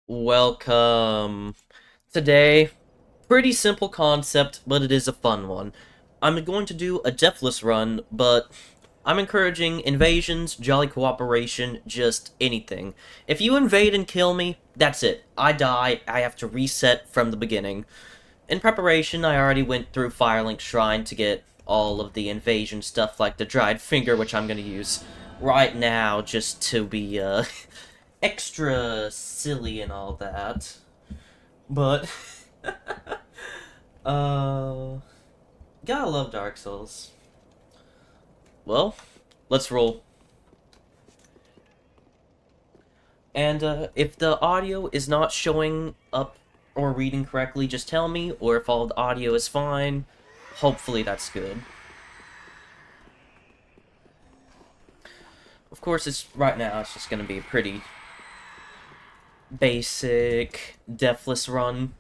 Welcome. Today, pretty simple concept, but it is a fun one. I'm going to do a deathless run, but I'm encouraging invasions, jolly cooperation, just anything. If you invade and kill me, that's it. I die, I have to reset from the beginning. In preparation, I already went through Firelink Shrine to get all of the invasion stuff like the dried finger, which I'm going to use right now just to be, extra silly and all that. But, uh, gotta love Dark Souls. Well, let's roll. And, if the audio is not showing up or reading correctly, just tell me, or if all the audio is fine, hopefully that's good. Of course, right now, it's just gonna be a pretty basic, deathless run.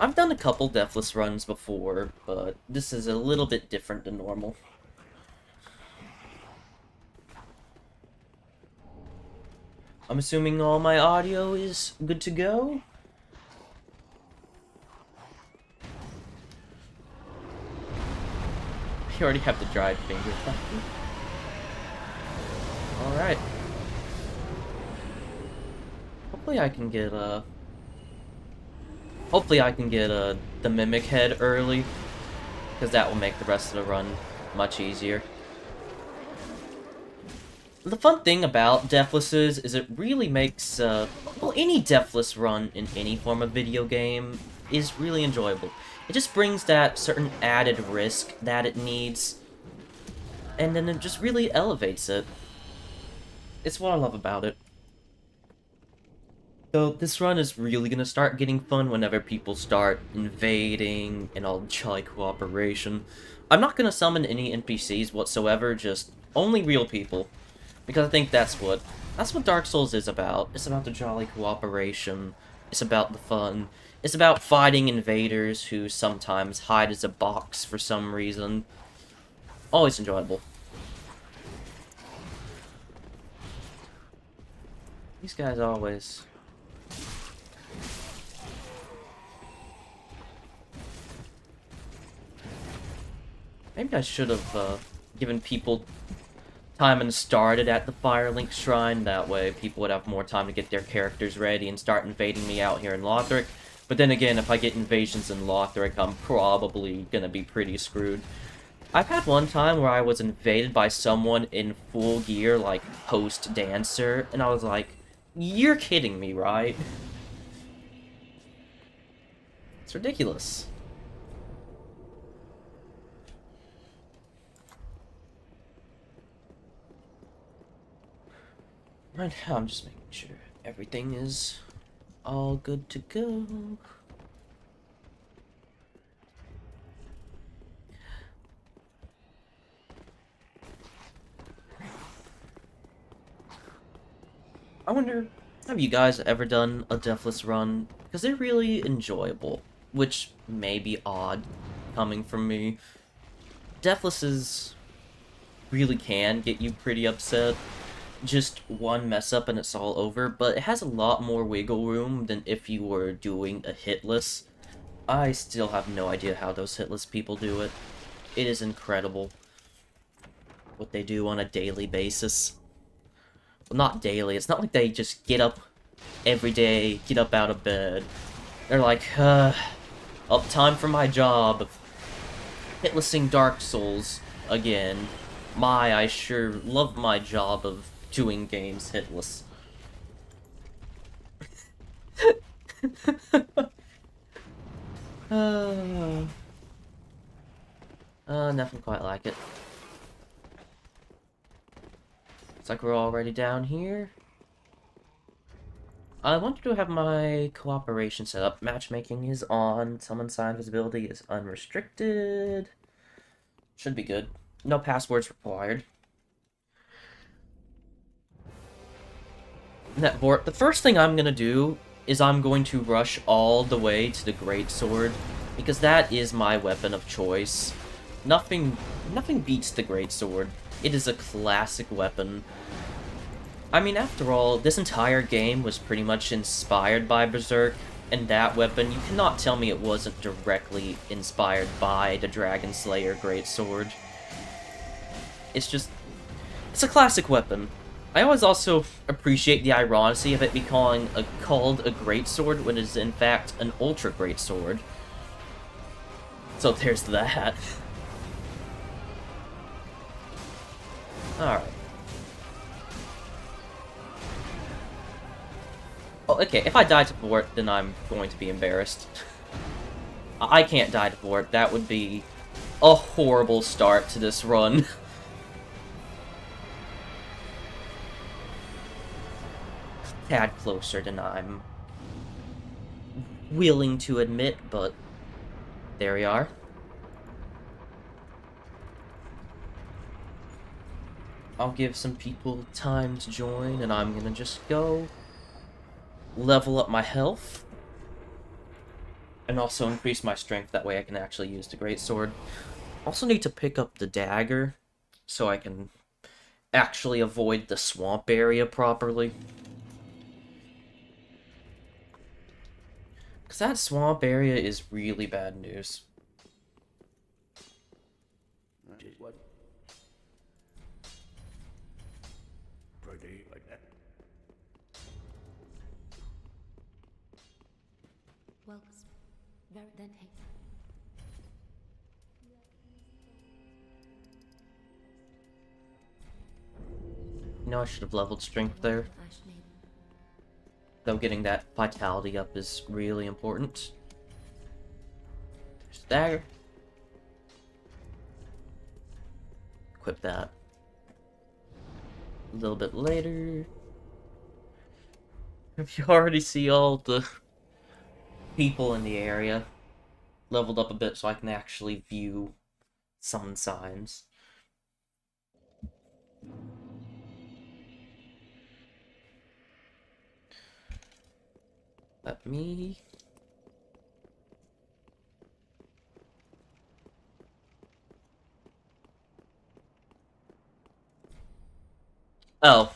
I've done a couple deathless runs before, but this is a little bit different than normal. I'm assuming all my audio is good to go? You already have the dried finger. Alright. Hopefully I can get, the Mimic Head early, because that will make the rest of the run much easier. The fun thing about Deathlesses is it really makes, well, any Deathless run in any form of video game is really enjoyable. It just brings that certain added risk that it needs, and then it just really elevates it. It's what I love about it. So this run is really gonna start getting fun whenever people start invading and all jolly cooperation. I'm not gonna summon any NPCs whatsoever, just only real people. Because I think that's what Dark Souls is about. It's about the jolly cooperation. It's about the fun. It's about fighting invaders who sometimes hide as a box for some reason. Always enjoyable. These guys always... Maybe I should have given people time and started at the Firelink Shrine. That way people would have more time to get their characters ready and start invading me out here in Lothric. But then again, if I get invasions in Lothric, I'm probably gonna be pretty screwed. I've had one time where I was invaded by someone in full gear, like post-dancer, and I was like, you're kidding me, right? It's ridiculous. Right now, I'm just making sure everything is all good to go. I wonder, have you guys ever done a Deathless run? Because they're really enjoyable, which may be odd coming from me. Deathlesses really can get you pretty upset. Just one mess up and it's all over, but it has a lot more wiggle room than if you were doing a hitless. I still have no idea how those hitless people do it. It is incredible what they do on a daily basis. Well, not daily, it's not like they just get up every day, get up out of bed. They're like, up time for my job of hitlessing Dark Souls again. I sure love my job of doing games hitless. Nothing quite like it. Looks like we're already down here. I wanted to have my cooperation set up. Matchmaking is on. Summon sign visibility is unrestricted. Should be good. No passwords required. The first thing I'm gonna do is I'm going to rush all the way to the greatsword, because that is my weapon of choice. Nothing beats the greatsword. It is a classic weapon. I mean, after all, this entire game was pretty much inspired by Berserk, and that weapon, you cannot tell me it wasn't directly inspired by the Dragon Slayer Greatsword. It's just... it's a classic weapon. I always also appreciate the ironicity of it being called a greatsword when it is in fact an ultra greatsword. So there's that. Alright. Oh, okay, if I die to Vort, then I'm going to be embarrassed. I can't die to Vort. That would be a horrible start to this run. Tad closer than I'm willing to admit, but there we are. I'll give some people time to join, and I'm gonna just go level up my health, and also increase my strength, that way I can actually use the greatsword. Also need to pick up the dagger, so I can actually avoid the swamp area properly. Because that swamp area is really bad news. What? Pretty like that. Well, very then hey. You know, I should have leveled strength there. Though getting that vitality up is really important. There's the dagger. Equip that. A little bit later. If you already see all the people in the area, leveled up a bit so I can actually view summon signs. Let me... oh.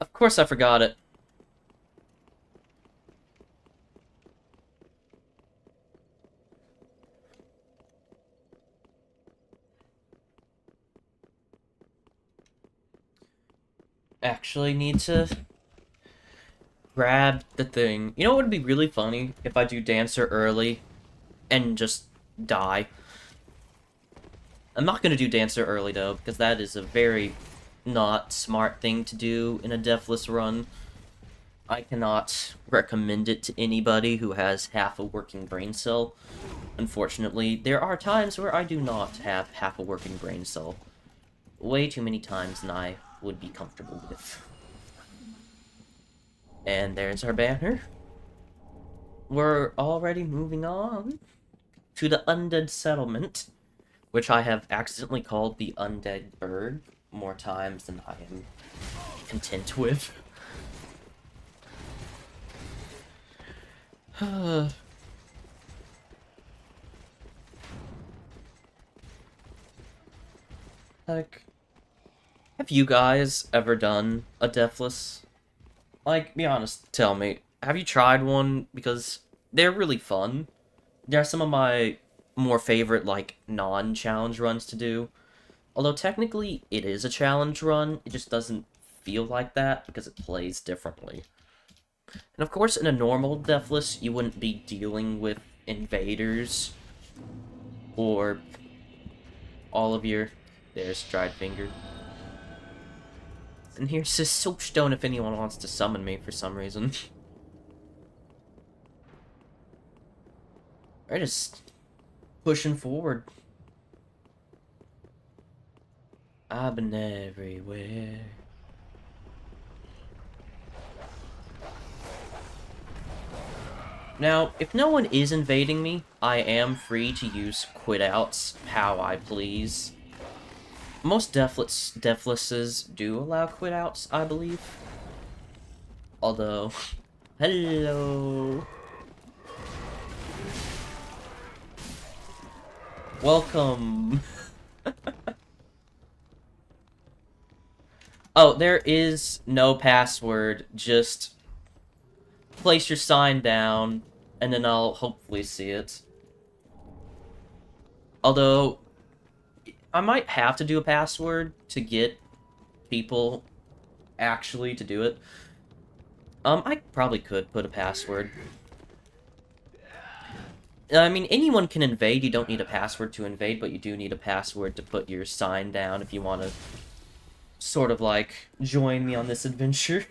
Of course I forgot it. Actually need to grab the thing. You know what would be really funny? If I do Dancer early and just die. I'm not gonna do Dancer early though, because that is a very not smart thing to do in a deathless run. I cannot recommend it to anybody who has half a working brain cell. Unfortunately, there are times where I do not have half a working brain cell. Way too many times than I would be comfortable with. And there's our banner. We're already moving on to the Undead Settlement, which I have accidentally called the Undead Burg more times than I am content with. Like, have you guys ever done a Deathless? Like, be honest, tell me, have you tried one? Because they're really fun. They're some of my more favorite, like, non-challenge runs to do. Although technically it is a challenge run, it just doesn't feel like that because it plays differently. And of course, in a normal Deathless, you wouldn't be dealing with invaders or all of your... There's Dried Finger. And here's this Soapstone if anyone wants to summon me for some reason. We're just pushing forward. I've been everywhere. Now, if no one is invading me, I am free to use quit-outs how I please. Most Deathlesses do allow quit-outs, I believe. Although... hello! Welcome! Oh, there is no password. Just place your sign down, and then I'll hopefully see it. Although, I might have to do a password to get people actually to do it. I probably could put a password. I mean, anyone can invade. You don't need a password to invade, but you do need a password to put your sign down if you want to sort of, like, join me on this adventure.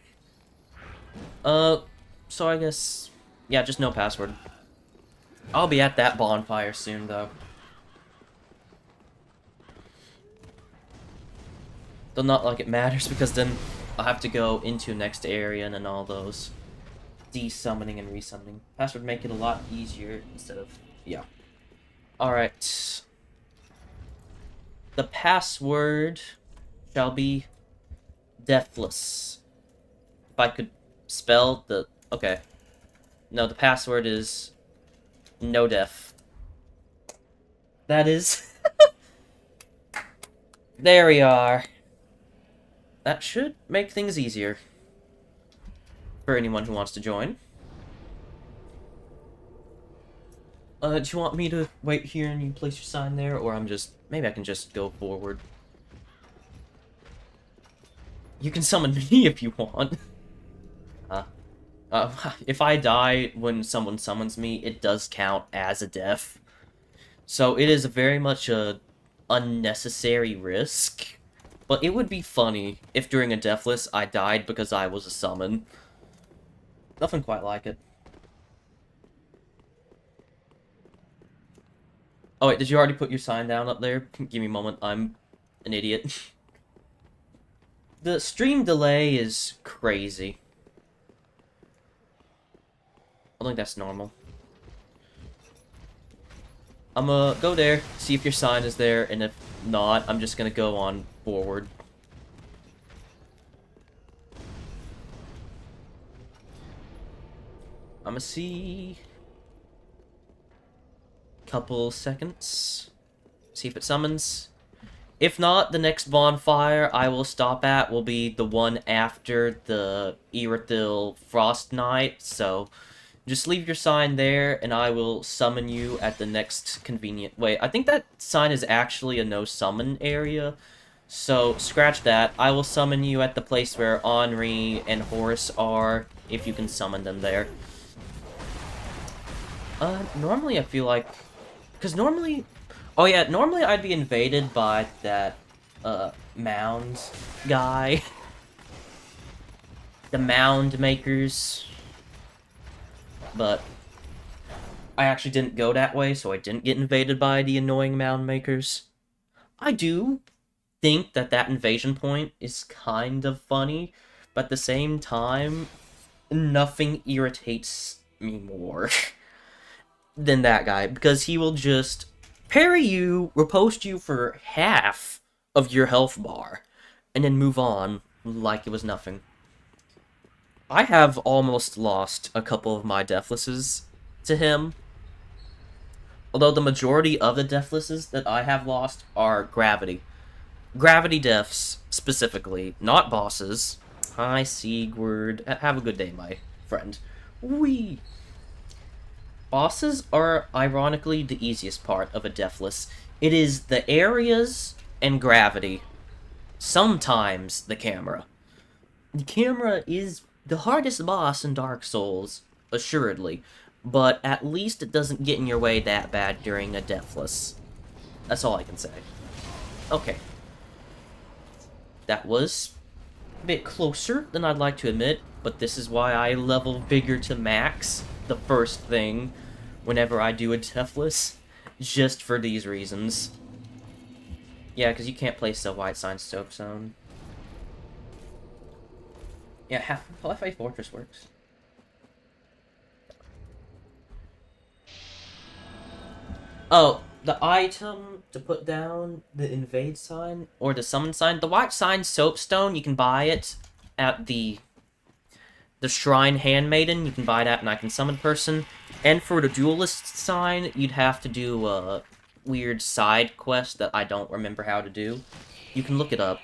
So I guess... yeah, just no password. I'll be at that bonfire soon, though. Though not like it matters, because then I'll have to go into next area and then all those de-summoning and resummoning. Password make it a lot easier instead of... yeah. Alright. The password shall be deathless. If I could spell the... okay. No, the password is no death. That is... there we are. That should make things easier for anyone who wants to join. Do you want me to wait here and you place your sign there, or I'm just... maybe I can just go forward. You can summon me if you want. If I die when someone summons me, it does count as a death. So it is very much a unnecessary risk. But it would be funny if during a deathless I died because I was a summon. Nothing quite like it. Oh wait, did you already put your sign down up there? Give me a moment, I'm an idiot. The stream delay is crazy. I think that's normal. I'm gonna go there, see if your sign is there, and if not, I'm just gonna go on forward. I'm gonna see... couple seconds. See if it summons. If not, the next bonfire I will stop at will be the one after the Irithyll Frost Night, so... just leave your sign there, and I will summon you at the next convenient... wait, I think that sign is actually a no-summon area, so scratch that. I will summon you at the place where Henri and Horace are, if you can summon them there. Normally I feel like... because normally... oh yeah, normally I'd be invaded by that, mound guy. The mound makers. But I actually didn't go that way, so I didn't get invaded by the annoying mound makers. I do think that that invasion point is kind of funny, but at the same time, nothing irritates me more than that guy, because he will just parry you, riposte you for half of your health bar, and then move on like it was nothing. I have almost lost a couple of my deathlesses to him. Although the majority of the deathlesses that I have lost are gravity. Gravity deaths, specifically, not bosses. Hi, Sigurd. Have a good day, my friend. Whee! Bosses are, ironically, the easiest part of a deathless. It is the areas and gravity. Sometimes the camera. The camera is the hardest boss in Dark Souls, assuredly, but at least it doesn't get in your way that bad during a deathless. That's all I can say. Okay. That was a bit closer than I'd like to admit, but this is why I level Vigor to max the first thing whenever I do a deathless, just for these reasons. Yeah, because you can't place the White Sign Soap Zone. Yeah, Half-Life Fortress works. Oh, the item to put down the invade sign, or the summon sign, the White Sign Soapstone, you can buy it at the Shrine Handmaiden, you can buy that and I can summon person. And for the Duelist sign, you'd have to do a weird side quest that I don't remember how to do. You can look it up.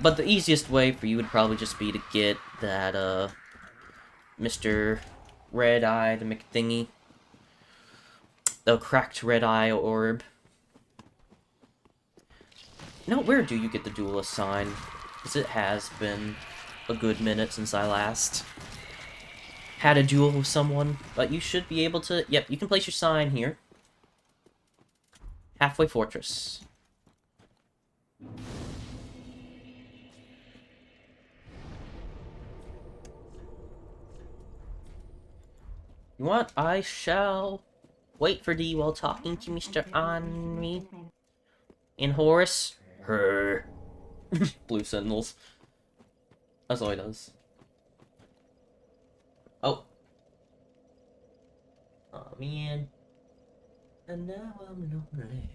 But the easiest way for you would probably just be to get that, Mr. Red-Eyed McThingy. The cracked red-eye orb. Now, where do you get the duelist sign? Because it has been a good minute since I last had a duel with someone. But you should be able to... Yep, you can place your sign here. Halfway Fortress. You want? I shall wait for thee while talking to Mr. Henri. And Horace. Her. Blue Sentinels. That's all he does. Oh. Oh, man. And now I'm lonely.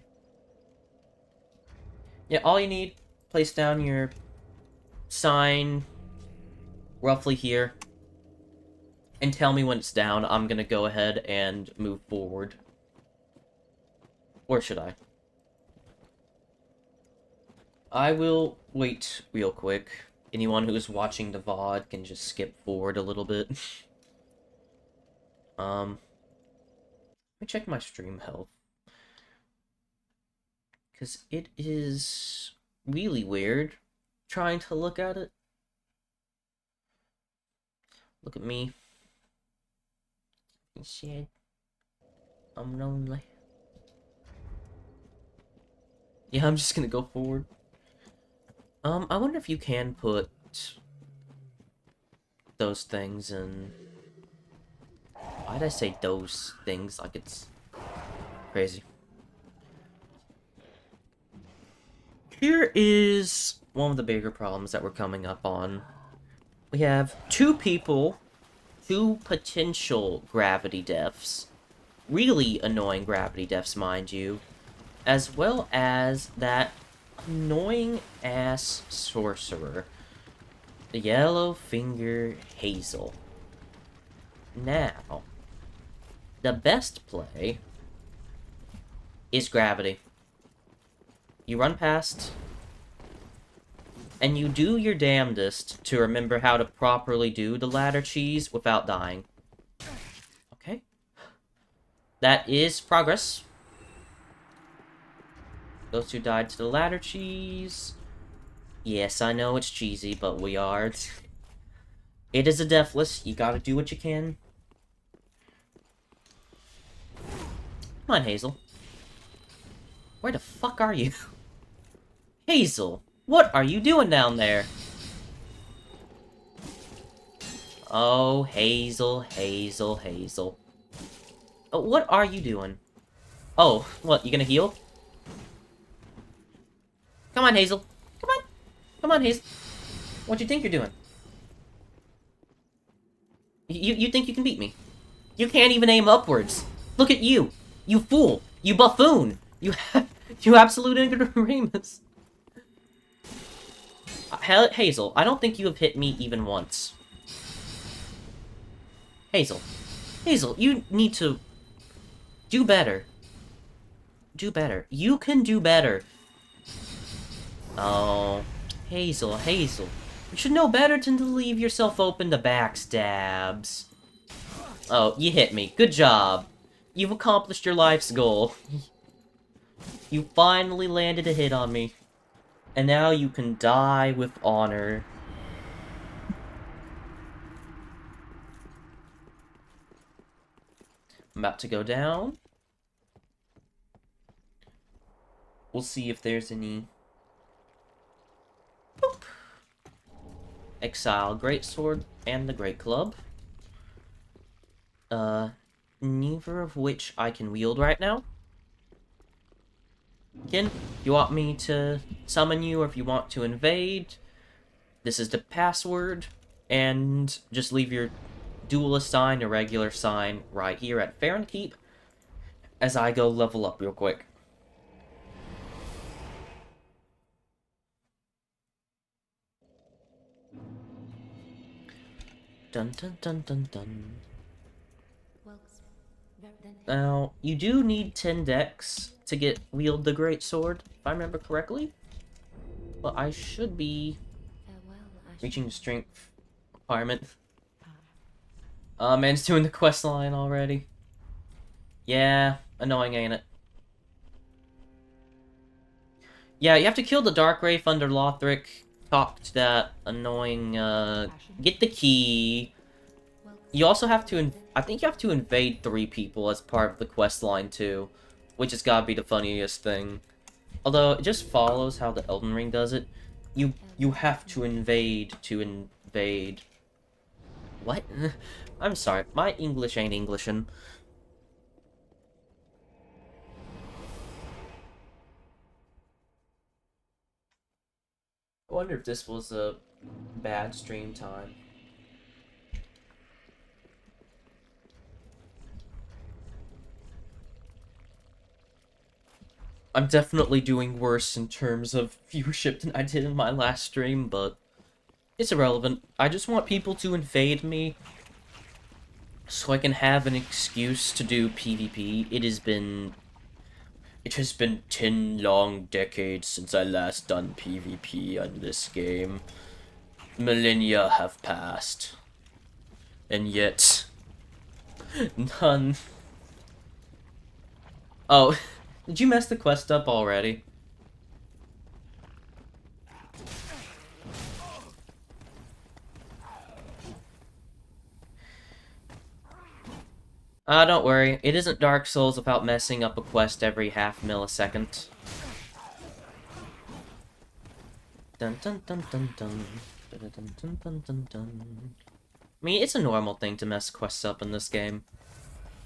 Yeah, all you need, place down your sign roughly here. And tell me when it's down. I'm gonna go ahead and move forward. Or should I? I will wait real quick. Anyone who's watching the VOD can just skip forward a little bit. Let me check my stream health. Because it is really weird trying to look at it. Look at me. Shit. I'm lonely. Yeah, I'm just gonna go forward. I wonder if you can put those things in... Why'd I say those things? Like it's crazy. Here is one of the bigger problems that we're coming up on. We have two people, two potential gravity deaths. Really annoying gravity deaths, mind you. As well as that annoying-ass sorcerer. The Yellowfinger Hazel. Now, the best play is gravity. You run past, and you do your damnedest to remember how to properly do the ladder cheese without dying. Okay. That is progress. Those two died to the ladder cheese. Yes, I know it's cheesy, but we are. It is a deathless. You gotta do what you can. Come on, Hazel. Where the fuck are you? Hazel, what are you doing down there? Oh, Hazel, Hazel, Hazel. Oh, what are you doing? Oh, what, you gonna heal? Come on, Hazel. Come on. Come on, Hazel. What do you think you're doing? You think you can beat me? You can't even aim upwards. Look at you. You fool. You buffoon. You absolute ignoramus. Hazel, I don't think you have hit me even once. Hazel. Hazel, you need to do better. Do better. You can do better. Oh, Hazel, Hazel. You should know better than to leave yourself open to backstabs. Oh, you hit me. Good job. You've accomplished your life's goal. You finally landed a hit on me. And now you can die with honor. I'm about to go down. We'll see if there's any... Boop. Exile Greatsword and the Great Club. Neither of which I can wield right now. Ken, you want me to summon you, or if you want to invade, this is the password, and just leave your duelist sign, your regular sign, right here at Keep, as I go level up real quick. Dun dun dun dun dun. Now, you do need 10 decks to wield the Great Sword, if I remember correctly. But I should be Reaching strength requirement. Man's doing the quest line already. Yeah, annoying, ain't it? Yeah, you have to kill the Dark Wraith under Lothric. Talk to that annoying, get the key. You also have to, I think you have to invade 3 people as part of the quest line too, which has gotta be the funniest thing. Although, it just follows how the Elden Ring does it. You have to invade to invade. What? I'm sorry, my English ain't Englishin'. I wonder if this was a bad stream time. I'm definitely doing worse in terms of viewership than I did in my last stream, but it's irrelevant. I just want people to invade me so I can have an excuse to do PvP. It has been 10 long decades since I last done PvP on this game. Millennia have passed. And yet, none. Oh, did you mess the quest up already? Don't worry. It isn't Dark Souls without messing up a quest every half millisecond. Dun dun dun dun dun. Dun dun dun dun dun dun. I mean, it's a normal thing to mess quests up in this game.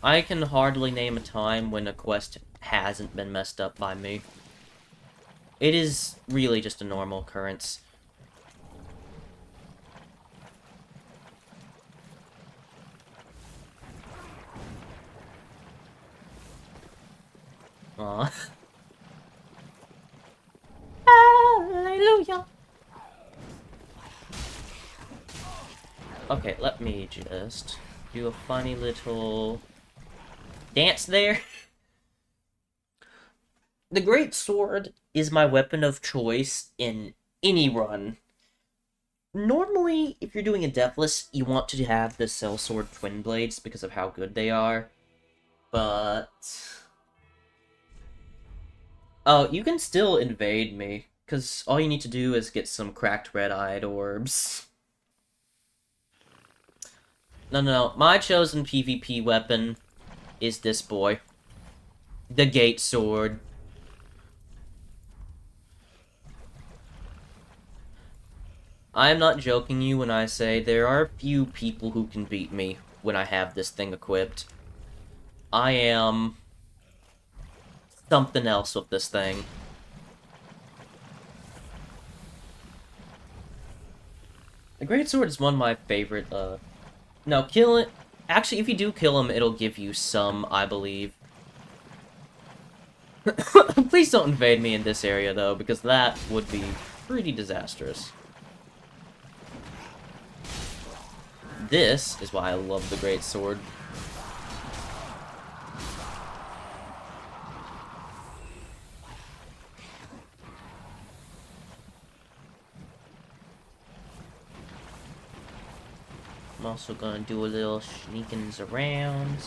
I can hardly name a time when a quest hasn't been messed up by me. It is really just a normal occurrence. Aw. Hallelujah! Okay, let me just do a funny little dance there. The Great Sword is my weapon of choice in any run. Normally, if you're doing a Deathless, you want to have the Sellsword Twin Blades because of how good they are. But... oh, you can still invade me, because all you need to do is get some cracked red-eyed orbs. No. My chosen PvP weapon is this boy. The Gate Sword. I am not joking you when I say there are few people who can beat me when I have this thing equipped. I am something else with this thing. The Great Sword is one of my favorite, no, kill it. Actually, if you do kill him, it'll give you some, I believe. Please don't invade me in this area, though, because that would be pretty disastrous. This is why I love the Great Sword. I'm also gonna do a little sneakings around.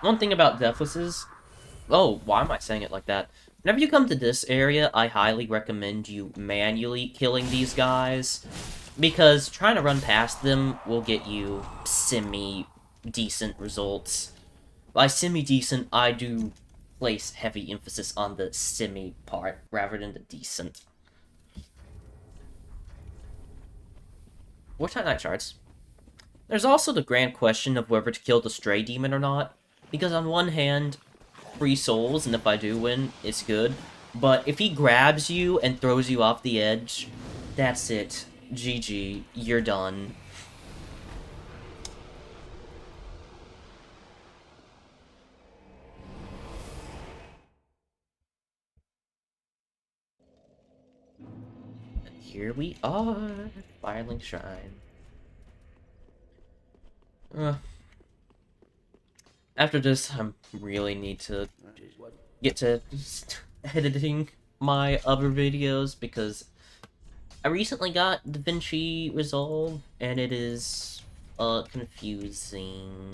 One thing about Deathlesses... oh, why am I saying it like that? Whenever you come to this area, I highly recommend you manually killing these guys, because trying to run past them will get you semi-decent results. By semi-decent, I do place heavy emphasis on the semi part, rather than the decent. What Night Shards? There's also the grand question of whether to kill the Stray Demon or not, because on one hand, free souls, and if I do win, it's good. But if he grabs you and throws you off the edge, that's it. GG. You're done. And here we are. Firelink Shrine. Uh, After this, I really need to Just what? get to editing my other videos because I recently got DaVinci Resolve and it is confusing.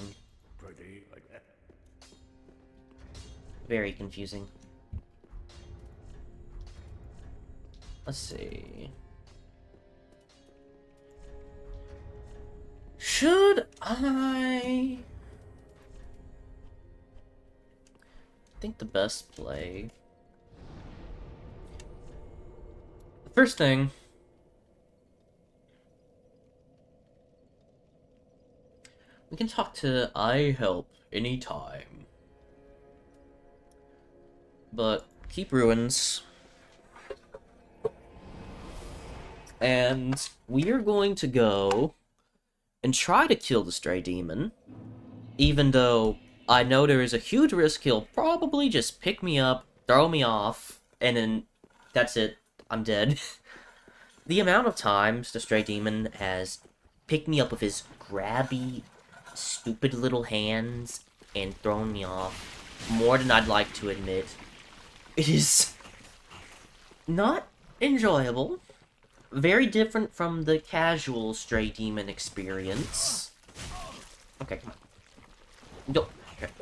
Pretty like that. Very confusing. Let's see. Should I think the best play? The first thing, we can talk to I help anytime. But keep ruins. And we are going to go and try to kill the stray demon. Even though I know there is a huge risk he'll probably just pick me up, throw me off, and then that's it. I'm dead. The amount of times the stray demon has picked me up with his grabby, stupid little hands and thrown me off more than I'd like to admit. It is not enjoyable. Very different from the casual stray demon experience. Okay, come on. Go. Okay.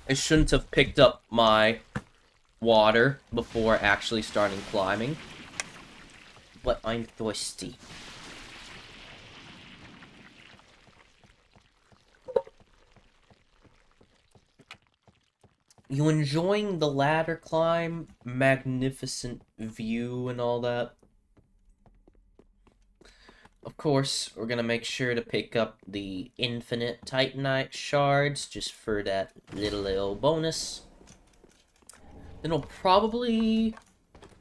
I shouldn't have picked up my water before actually starting climbing. But I'm thirsty. You enjoying the ladder climb? Magnificent view and all that? Of course, we're gonna make sure to pick up the infinite Titanite shards just for that little bonus. Then we'll probably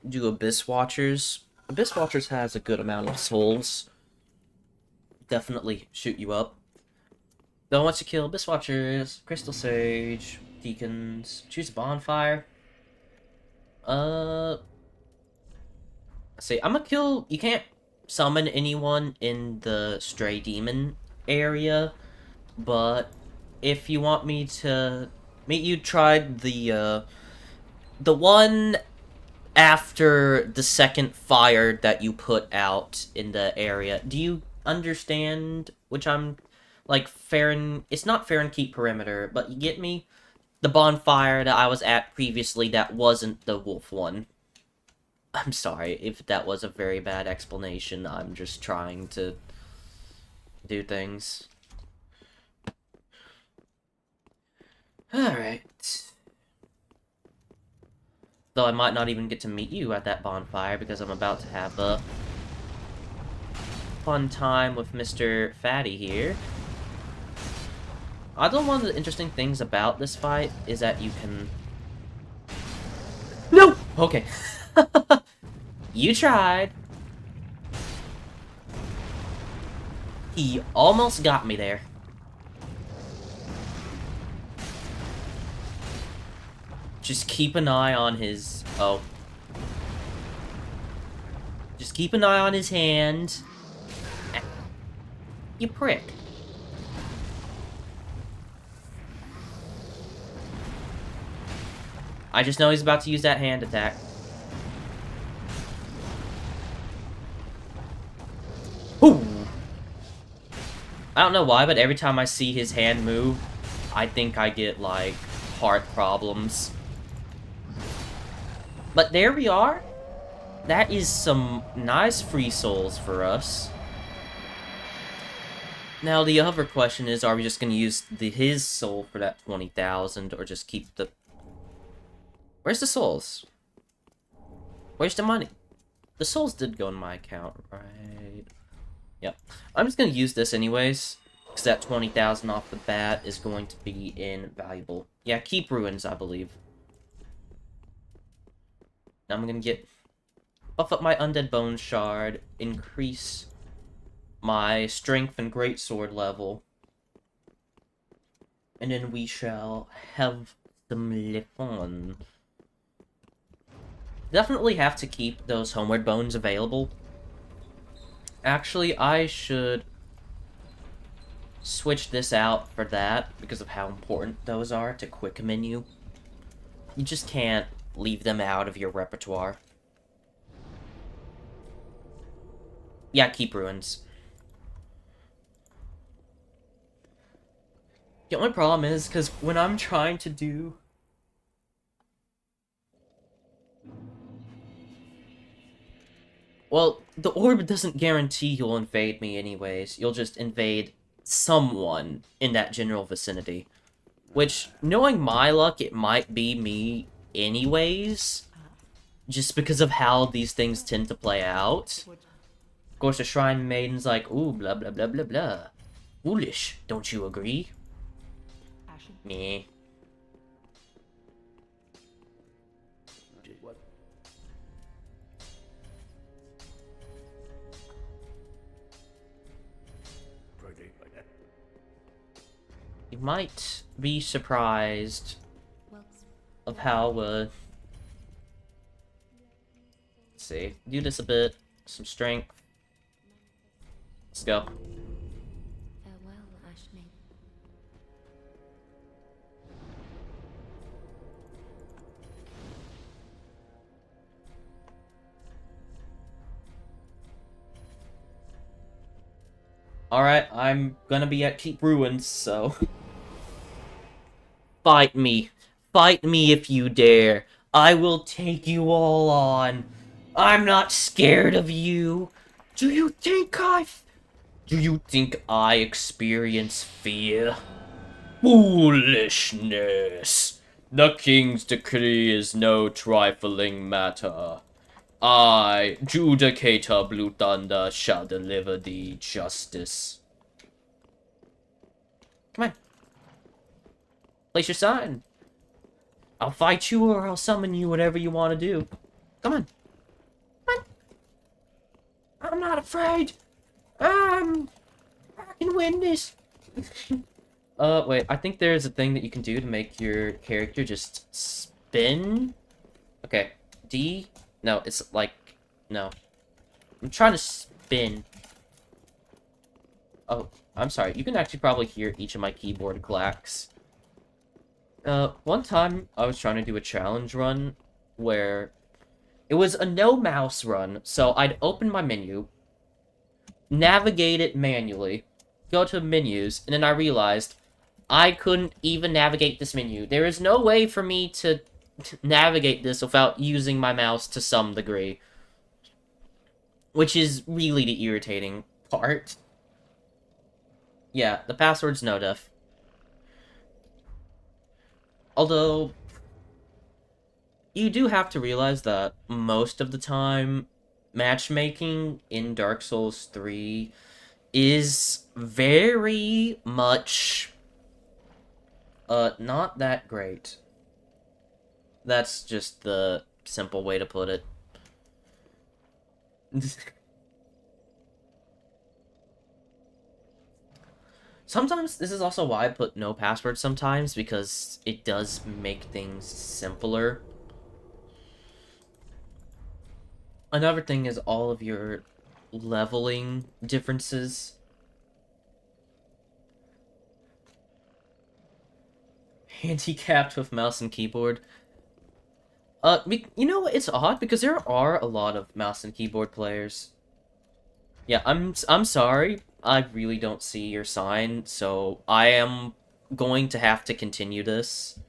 do Abyss Watchers. Abyss Watchers has a good amount of souls. Definitely shoot you up. Though once you kill Abyss Watchers, Crystal Sage, Deacons, choose a bonfire. Let's see, I'm gonna kill... You can't summon anyone in the stray demon area, but if you want me to... You tried the one after the second fire that you put out in the area. Do you understand which I'm... Like, it's not Fahrenheit perimeter, but you get me? The bonfire that I was at previously that wasn't the wolf one. I'm sorry if that was a very bad explanation. I'm just trying to do things. Alright. Though I might not even get to meet you at that bonfire because I'm about to have a fun time with Mr. Fatty here. Although one of the interesting things about this fight is that you can... No! Okay. You tried. He almost got me there. Just keep an eye on his... Oh. Just keep an eye on his hand. You prick. I just know he's about to use that hand attack. Ooh. I don't know why, but every time I see his hand move, I think I get, like, heart problems. But there we are. That is some nice free souls for us. Now, the other question is, are we just going to use his soul for that 20,000, or just keep the... Where's the souls? Where's the money? The souls did go in my account, right? Yep. I'm just going to use this anyways, because that 20,000 off the bat is going to be invaluable. Yeah, keep ruins, I believe. Now I'm going to buff up my Undead Bone Shard, increase my strength and greatsword level, and then we shall have some fun. Definitely have to keep those Homeward Bones available, Actually, I should switch this out for that because of how important those are to quick menu. You just can't leave them out of your repertoire. Yeah, keep ruins. The only problem is, because when I'm trying to do... Well, the orb doesn't guarantee you'll invade me anyways. You'll just invade someone in that general vicinity. Which, knowing my luck, it might be me anyways. Just because of how these things tend to play out. Of course, the Shrine Maiden's like, ooh, blah, blah, blah, blah, blah. Foolish, don't you agree? Meh. What? Pretty like that. You might be surprised of how, let's see, do this a bit, some strength. Let's go. Farewell, Ashmi. Alright, I'm gonna be at Keep Ruins, so... Fight me. Fight me if you dare. I will take you all on. I'm not scared of you. Do you think I experience fear? Foolishness. The king's decree is no trifling matter. I, Judicator Blue Thunder, shall deliver thee justice. Come on. Place your sign. I'll fight you or I'll summon you, whatever you want to do. Come on. Come on. I'm not afraid. I can win this. Wait, I think there's a thing that you can do to make your character just spin. Okay, D. No, it's like, no. I'm trying to spin. Oh, I'm sorry. You can actually probably hear each of my keyboard clacks. One time I was trying to do a challenge run where it was a no mouse run, so I'd open my menu, navigate it manually, go to menus, and then I realized I couldn't even navigate this menu. There is no way for me to navigate this without using my mouse to some degree. Which is really the irritating part. Yeah, the password's no def. Although, you do have to realize that most of the time, matchmaking in Dark Souls 3 is very much, not that great. That's just the simple way to put it. Sometimes, this is also why I put no password sometimes, because it does make things simpler. Another thing is all of your leveling differences. Handicapped with mouse and keyboard. You know, it's odd, because there are a lot of mouse and keyboard players. Yeah, I'm sorry. I really don't see your sign, so I am going to have to continue this.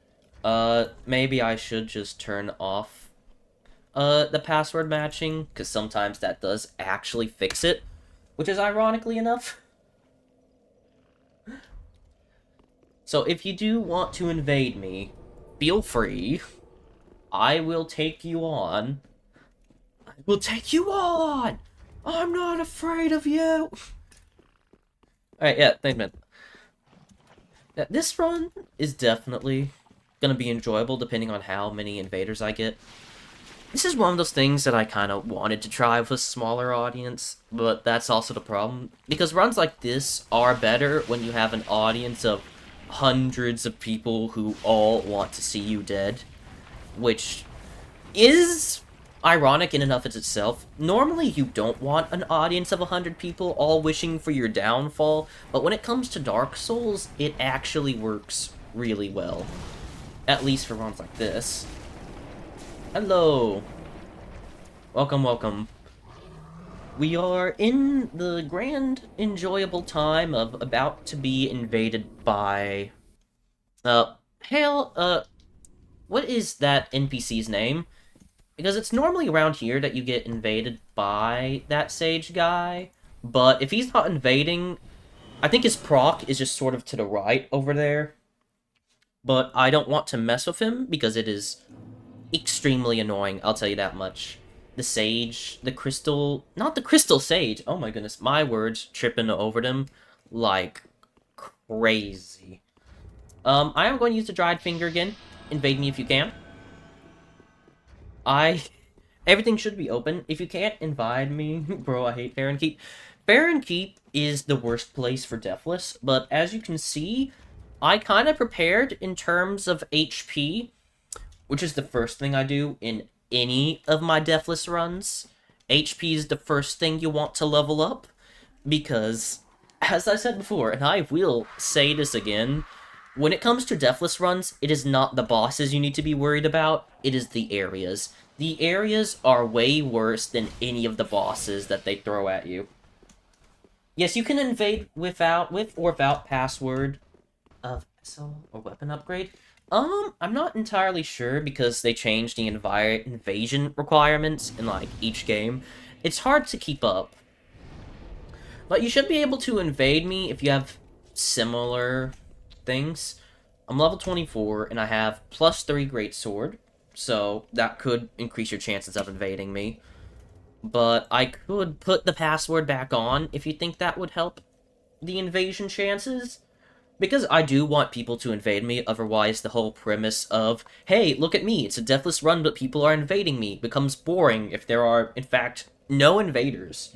Maybe I should just turn off, the password matching, because sometimes that does actually fix it, which is ironically enough. So if you do want to invade me, feel free. I will take you on. I will take you on! I'm not afraid of you! Alright, yeah, thanks, man. Yeah, this run is definitely gonna be enjoyable depending on how many invaders I get. This is one of those things that I kind of wanted to try with a smaller audience, but that's also the problem. Because runs like this are better when you have an audience of hundreds of people who all want to see you dead. Which is ironic in and of itself. Normally, you don't want an audience of 100 people all wishing for your downfall, but when it comes to Dark Souls, it actually works really well. At least for runs like this. Hello. Welcome, welcome. We are in the grand, enjoyable time of about to be invaded by... Hail, what is that NPC's name? Because it's normally around here that you get invaded by that sage guy, but if he's not invading, I think his proc is just sort of to the right over there. But I don't want to mess with him because it is extremely annoying, I'll tell you that much. The sage, the crystal, not the crystal sage, oh my goodness, my words, tripping over them like crazy. I am going to use the dried finger again. Invade me if you can. Everything should be open. If you can't invite me, bro, I hate Baron Keep. Baron Keep is the worst place for Deathless, but as you can see, I kind of prepared in terms of HP, which is the first thing I do in any of my Deathless runs. HP is the first thing you want to level up, because, as I said before, and I will say this again, when it comes to Deathless runs, it is not the bosses you need to be worried about, it is the areas. The areas are way worse than any of the bosses that they throw at you. Yes, you can invade with or without password of SL or weapon upgrade. I'm not entirely sure because they changed the invasion requirements in, like, each game. It's hard to keep up. But you should be able to invade me if you have similar things. I'm level 24, and I have +3 Greatsword, so that could increase your chances of invading me. But I could put the password back on if you think that would help the invasion chances. Because I do want people to invade me, otherwise the whole premise of, hey, look at me, it's a deathless run but people are invading me, becomes boring if there are, in fact, no invaders.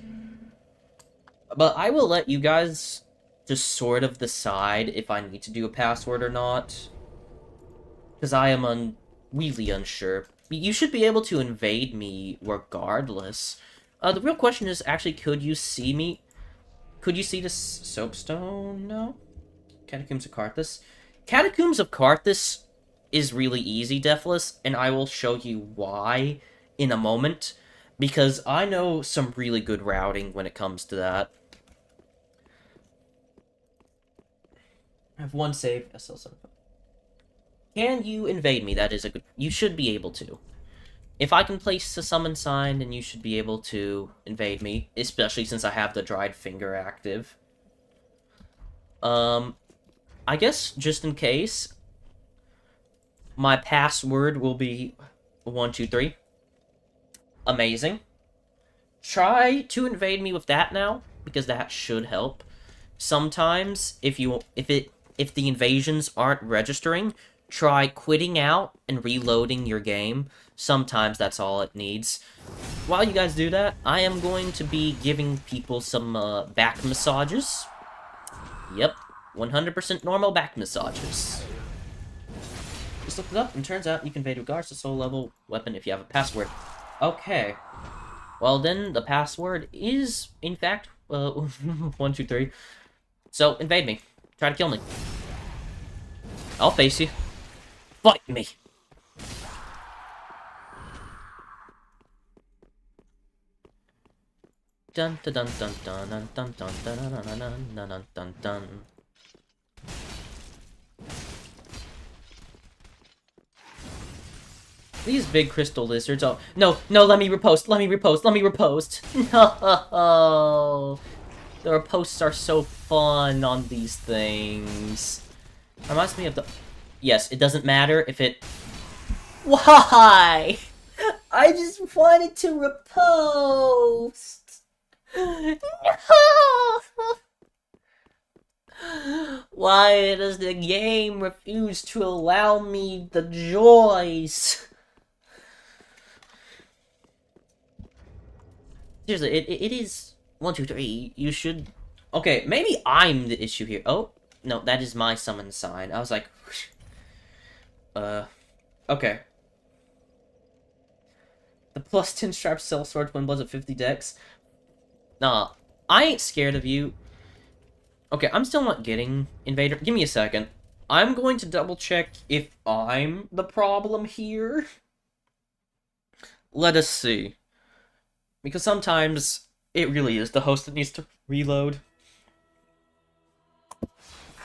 But I will let you guys just sort of decide if I need to do a password or not. Because I am really unsure. You should be able to invade me regardless. The real question is, actually, could you see me? Could you see this soapstone? No? Catacombs of Carthus? Catacombs of Carthus is really easy, Deathless, and I will show you why in a moment. Because I know some really good routing when it comes to that. I have one save, SL7. Can you invade me? That is a good... You should be able to. If I can place a summon sign, then you should be able to invade me. Especially since I have the dried finger active. I guess, just in case, my password will be 123. Amazing. Try to invade me with that now, because that should help. Sometimes, if the invasions aren't registering, try quitting out and reloading your game. Sometimes that's all it needs. While you guys do that, I am going to be giving people some back massages. Yep, 100% normal back massages. Just looked it up, and turns out you can invade regards to soul level weapon if you have a password. Okay. Well then, the password is, in fact, 123. So, invade me. Try to kill me. I'll face you. Fight me! Dun dun dun dun dun dun dun dun dun dun dun dun dun dun dun. These big crystal lizards. Oh no, no! Let me repost. Let me repost. Let me repost. No, the reposts are so fun on these things. Reminds me of the. Yes, it doesn't matter if it. Why? I just wanted to repost. No! Why does the game refuse to allow me the joys? Seriously, it is 1, 2, 3. You should. Okay, maybe I'm the issue here. Oh no, that is my summon sign. I was like, okay. The plus 10 strap sellsword twin bloods at 50 dex. Nah, I ain't scared of you. Okay, I'm still not getting Invader. Give me a second. I'm going to double check if I'm the problem here. Let us see. Because sometimes it really is the host that needs to reload.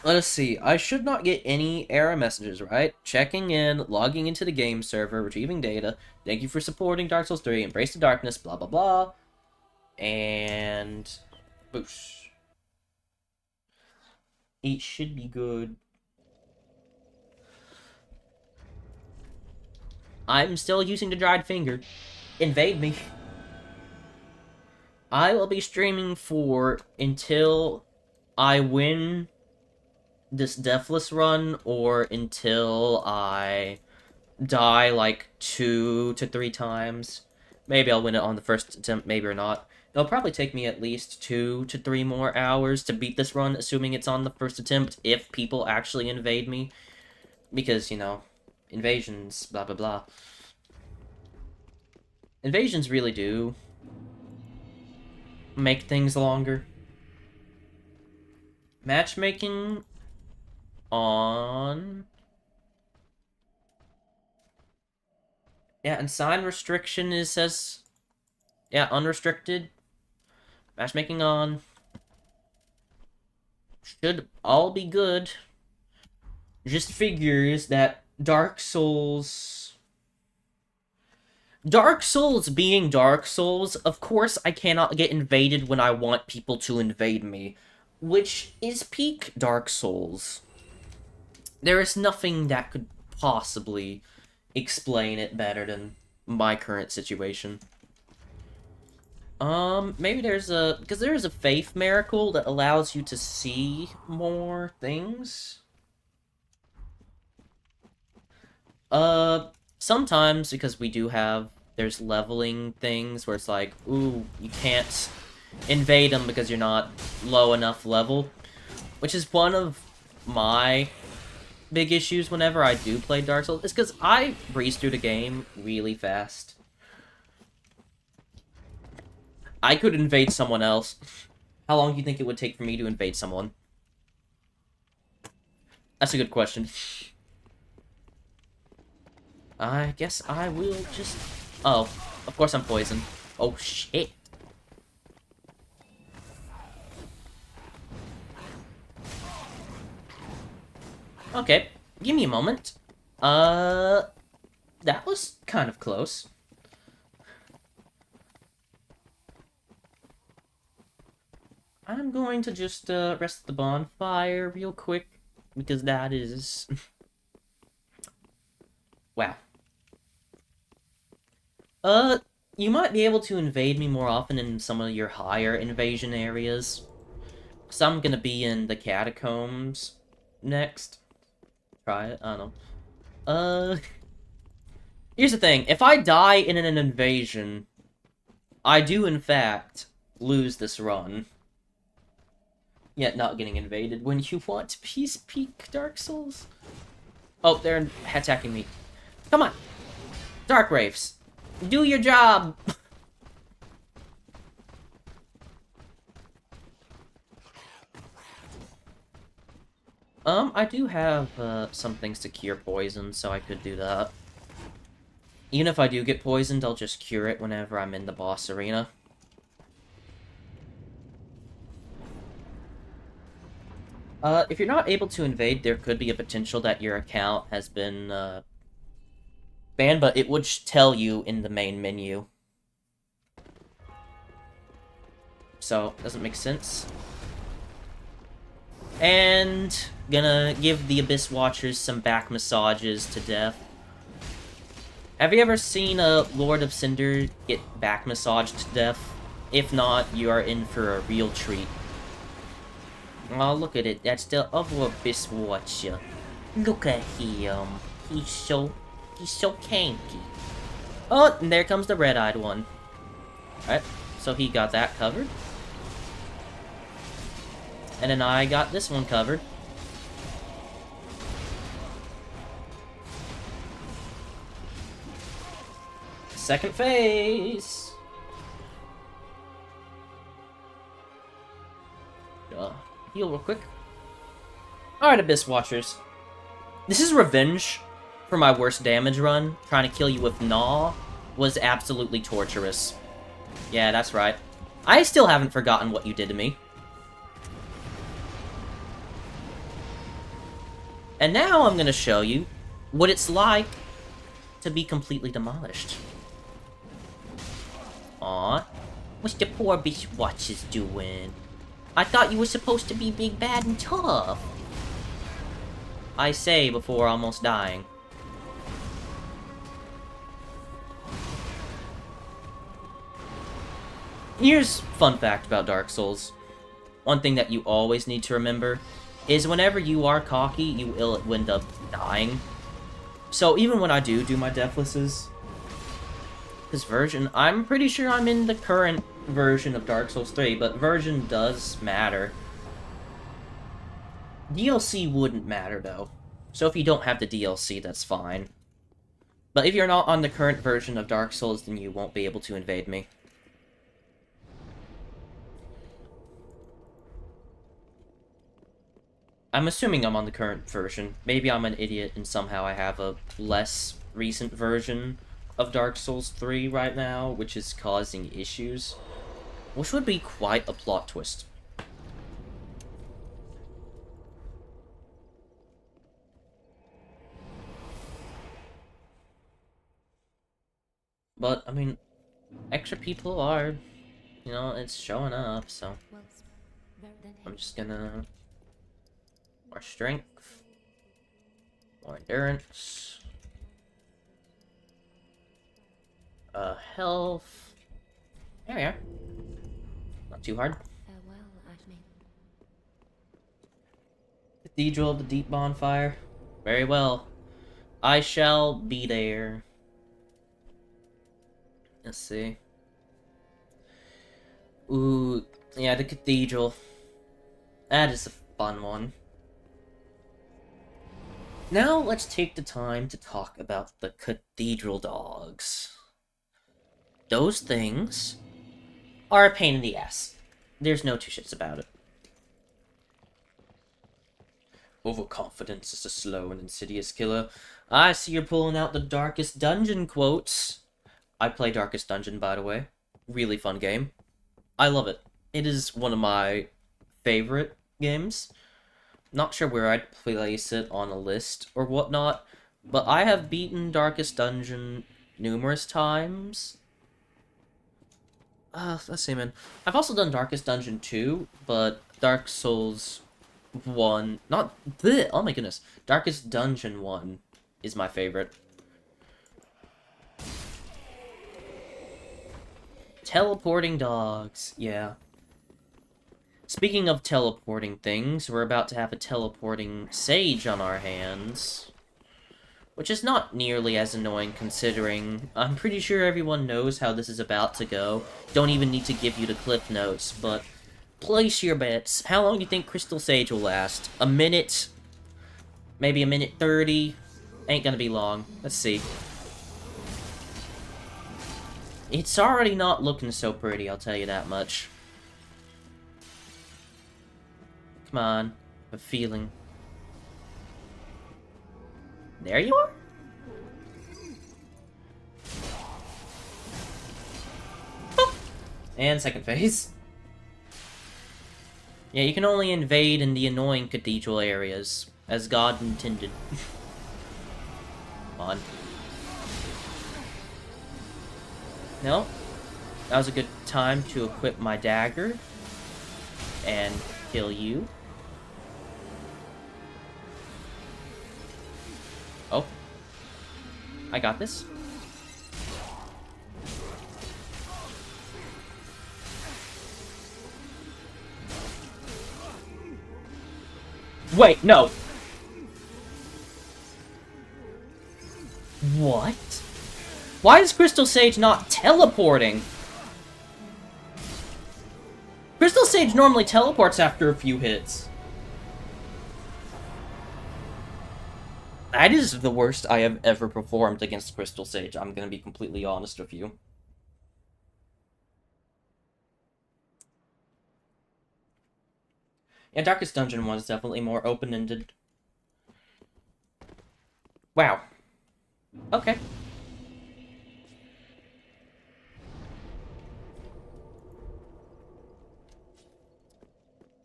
Let us see. I should not get any error messages, right? Checking in, logging into the game server, retrieving data. Thank you for supporting Dark Souls 3. Embrace the darkness, blah, blah, blah. And... boosh. It should be good. I'm still using the dried finger. Invade me. I will be streaming for until I win this Deathless run, or until I die like 2 to 3 times. Maybe I'll win it on the first attempt, maybe or not. It'll probably take me at least 2 to 3 more hours to beat this run, assuming it's on the first attempt, if people actually invade me. Because, you know, invasions, blah blah blah. Invasions really do make things longer. Matchmaking on... yeah, and sign restriction is says... yeah, unrestricted. Matchmaking on. Should all be good. Just figures that Dark Souls being Dark Souls, of course I cannot get invaded when I want people to invade me. Which is peak Dark Souls. There is nothing that could possibly explain it better than my current situation. Maybe there's a... because there is a faith miracle that allows you to see more things. Sometimes, because we do have... there's leveling things where it's like, ooh, you can't invade them because you're not low enough level. Which is one of my big issues whenever I do play Dark Souls. It's because I breeze through the game really fast. I could invade someone else. How long do you think it would take for me to invade someone? That's a good question. I guess I will just... oh, of course I'm poisoned. Oh, shit. Okay, give me a moment. That was kind of close. I'm going to just rest the bonfire real quick, because that is... wow. You might be able to invade me more often in some of your higher invasion areas. Because I'm gonna be in the catacombs next. Try it, I don't know. Here's the thing, if I die in an invasion, I do in fact lose this run. Yet not getting invaded when you want to peak Dark Souls. Oh, they're attacking me. Come on! Dark Wraiths! Do your job! I do have, some things to cure poison, so I could do that. Even if I do get poisoned, I'll just cure it whenever I'm in the boss arena. If you're not able to invade, there could be a potential that your account has been, banned, but it would tell you in the main menu. So, doesn't make sense. And gonna give the Abyss Watchers some back massages to death. Have you ever seen a Lord of Cinder get back massaged to death? If not, you are in for a real treat. Oh, look at it. That's the other Abyss Watcher. Look at him. He's so kanky. Oh, and there comes the red-eyed one. Alright, so he got that covered. And then I got this one covered. Second phase! Heal real quick. Alright, Abyss Watchers. This is revenge for my worst damage run. Trying to kill you with Gnaw was absolutely torturous. Yeah, that's right. I still haven't forgotten what you did to me. And now I'm gonna show you what it's like to be completely demolished. Aw, what's the poor Abyss Watchers doing? I thought you were supposed to be big, bad, and tough. I say before almost dying. Here's a fun fact about Dark Souls. One thing that you always need to remember is whenever you are cocky, you will end up dying. So even when I do my deathlesses, this version, I'm pretty sure I'm in the current version of Dark Souls 3, but version does matter. DLC wouldn't matter, though. So if you don't have the DLC, that's fine. But if you're not on the current version of Dark Souls, then you won't be able to invade me. I'm assuming I'm on the current version. Maybe I'm an idiot and somehow I have a less recent version of Dark Souls 3 right now, which is causing issues. Which would be quite a plot twist. But, I mean, extra people are, you know, it's showing up, so I'm just gonna... More strength. More endurance. Health. There we are. Not too hard. Farewell, Ashmead. Cathedral of the Deep Bonfire. Very well. I shall be there. Let's see. Ooh, yeah, the cathedral. That is a fun one. Now let's take the time to talk about the cathedral dogs. Those things are a pain in the ass. There's no two shits about it. Overconfidence is a slow and insidious killer. I see you're pulling out the Darkest Dungeon quotes. I play Darkest Dungeon, by the way. Really fun game. I love it. It is one of my favorite games. Not sure where I'd place it on a list or whatnot, but I have beaten Darkest Dungeon numerous times. Let's see, man. I've also done Darkest Dungeon 2, but Dark Souls 1... Not... Bleh, oh my goodness. Darkest Dungeon 1 is my favorite. Teleporting dogs, yeah. Speaking of teleporting things, we're about to have a teleporting sage on our hands. Which is not nearly as annoying considering I'm pretty sure everyone knows how this is about to go. Don't even need to give you the clip notes, but place your bets. How long do you think Crystal Sage will last? A minute? Maybe a minute 30? Ain't gonna be long. Let's see. It's already not looking so pretty, I'll tell you that much. Come on. I have a feeling. There you are? Oh. And second phase. Yeah, you can only invade in the annoying cathedral areas, as God intended. Come on. No? That was a good time to equip my dagger. And kill you. Oh. I got this. Wait, no. What? Why is Crystal Sage not teleporting? Crystal Sage normally teleports after a few hits. That is the worst I have ever performed against Crystal Sage, I'm gonna be completely honest with you. Yeah, Darkest Dungeon was definitely more open-ended. Wow. Okay.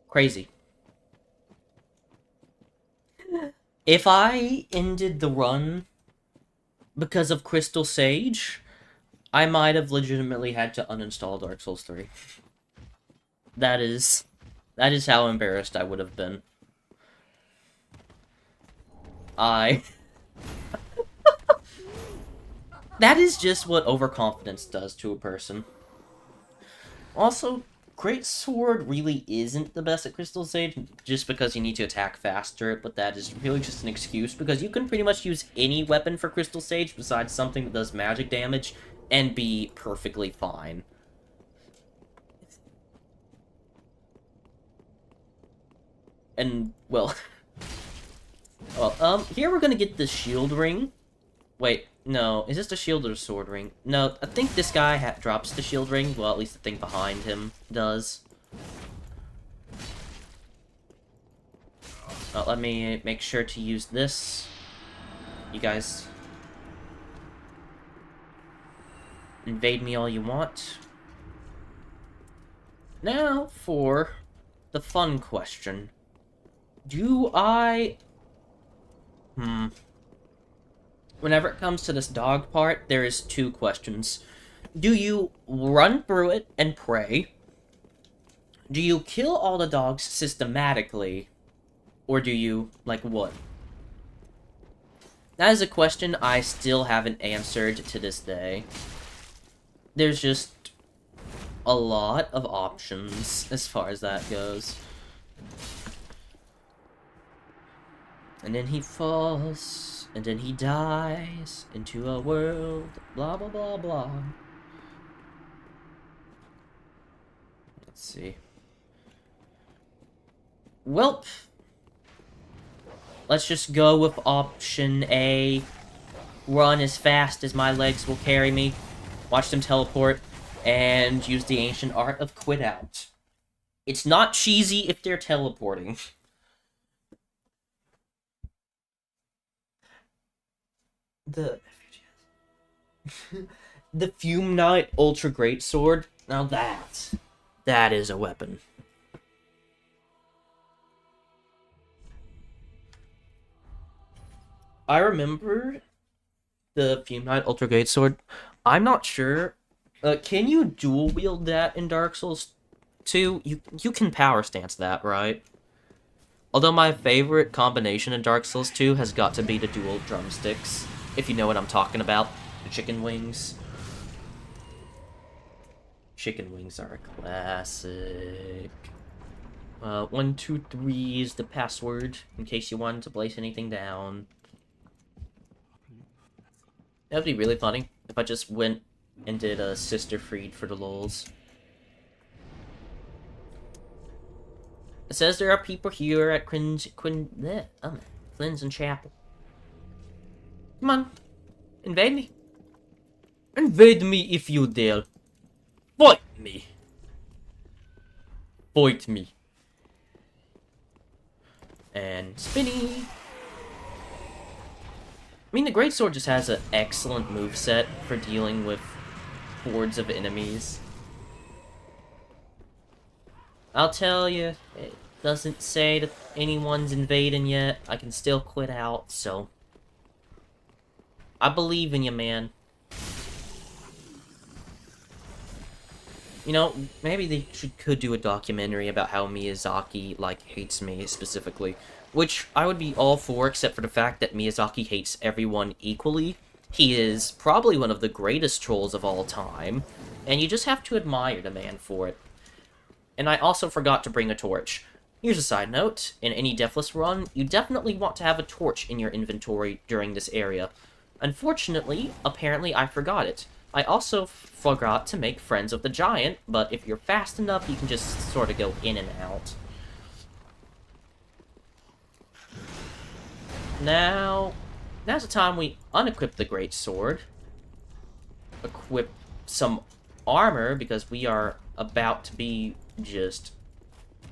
Crazy. If I ended the run because of Crystal Sage, I might have legitimately had to uninstall Dark Souls 3. That is how embarrassed I would have been. That is just what overconfidence does to a person. Also, Great Sword really isn't the best at Crystal Sage, just because you need to attack faster, but that is really just an excuse, because you can pretty much use any weapon for Crystal Sage besides something that does magic damage, and be perfectly fine. And, well... well, here we're gonna get the shield ring. Wait, no, is this the shield or the sword ring? No, I think this guy drops the shield ring. Well, at least the thing behind him does. Let me make sure to use this. You guys invade me all you want. Now for the fun question. Do I... Whenever it comes to this dog part, there is two questions. Do you run through it and pray? Do you kill all the dogs systematically? Or do you, like, what? That is a question I still haven't answered to this day. There's just a lot of options as far as that goes. And then he falls, and then he dies into a world, blah blah blah blah. Let's see. Welp. Let's just go with option A. Run as fast as my legs will carry me. Watch them teleport. And use the ancient art of quit out. It's not cheesy if they're teleporting. The Fume Knight Ultra Great Sword. Now that is a weapon. I remember the Fume Knight Ultra Great Sword. I'm not sure. Can you dual wield that in Dark Souls 2? You can power stance that, right? Although my favorite combination in Dark Souls 2 has got to be the dual drumsticks. If you know what I'm talking about. The chicken wings. Chicken wings are a classic. 1, 2, 3 is the password, in case you wanted to place anything down. That would be really funny if I just went and did a Sister Freed for the lols. It says there are people here at Clinton Chapel. Come on. Invade me. Invade me if you dare. Fight me. Fight me. And spinny. I mean, the Greatsword just has an excellent moveset for dealing with hordes of enemies. I'll tell you, it doesn't say that anyone's invading yet. I can still quit out, so... I believe in you, man. You know, maybe they could do a documentary about how Miyazaki, like, hates me specifically. Which I would be all for, except for the fact that Miyazaki hates everyone equally. He is probably one of the greatest trolls of all time, and you just have to admire the man for it. And I also forgot to bring a torch. Here's a side note, in any Deathless run, you definitely want to have a torch in your inventory during this area. Unfortunately, apparently I forgot it. I also forgot to make friends with the giant, but if you're fast enough, you can just sort of go in and out. Now, Now's the time we unequip the great sword. Equip some armor, because we are about to be just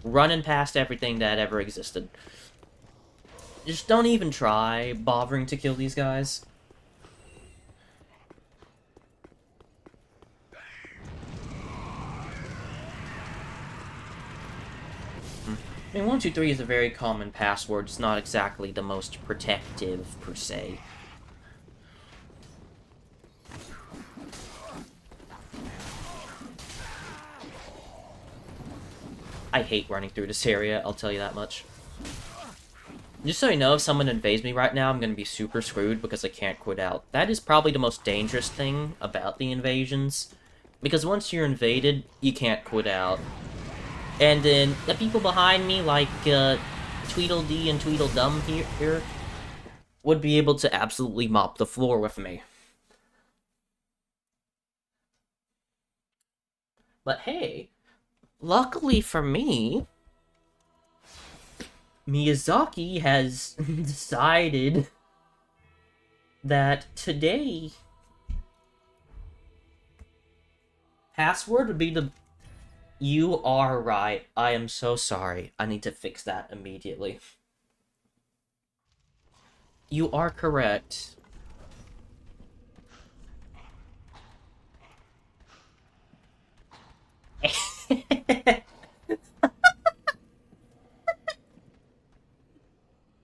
running past everything that ever existed. Just don't even try bothering to kill these guys. I mean, 123 is a very common password. It's not exactly the most protective, per se. I hate running through this area, I'll tell you that much. Just so you know, if someone invades me right now, I'm gonna be super screwed because I can't quit out. That is probably the most dangerous thing about the invasions. Because once you're invaded, you can't quit out. And then the people behind me, like Tweedledee and Tweedledum here, would be able to absolutely mop the floor with me. But hey, luckily for me, Miyazaki has decided that today password would be the... You are right. I am so sorry. I need to fix that immediately. You are correct.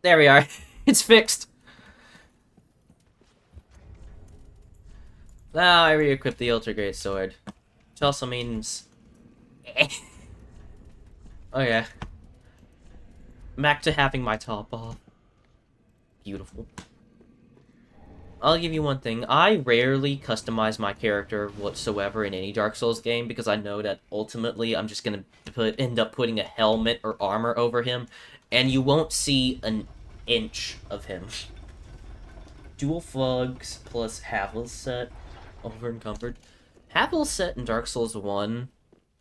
There we are. It's fixed. Now I re-equipped the Ultra Great Sword. Which also means... Oh yeah. Back to having my top off. Beautiful. I'll give you one thing. I rarely customize my character whatsoever in any Dark Souls game because I know that ultimately I'm just gonna end up putting a helmet or armor over him, and you won't see an inch of him. Dual Flugs plus Havel's set over encumbered. Havel's set in Dark Souls 1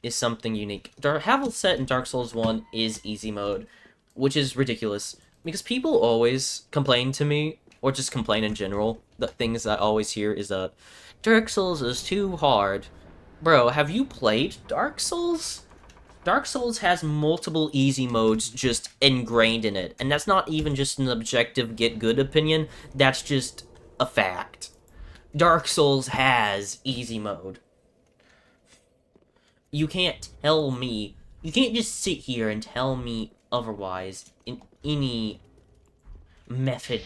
is something unique. Havel's set in Dark Souls 1 is easy mode, which is ridiculous. Because people always complain to me, or just complain in general. The things I always hear is that Dark Souls is too hard. Bro, have you played Dark Souls? Dark Souls has multiple easy modes just ingrained in it. And that's not even just an objective get good opinion, that's just a fact. Dark Souls has easy mode. You can't tell me, you can't just sit here and tell me otherwise in any method.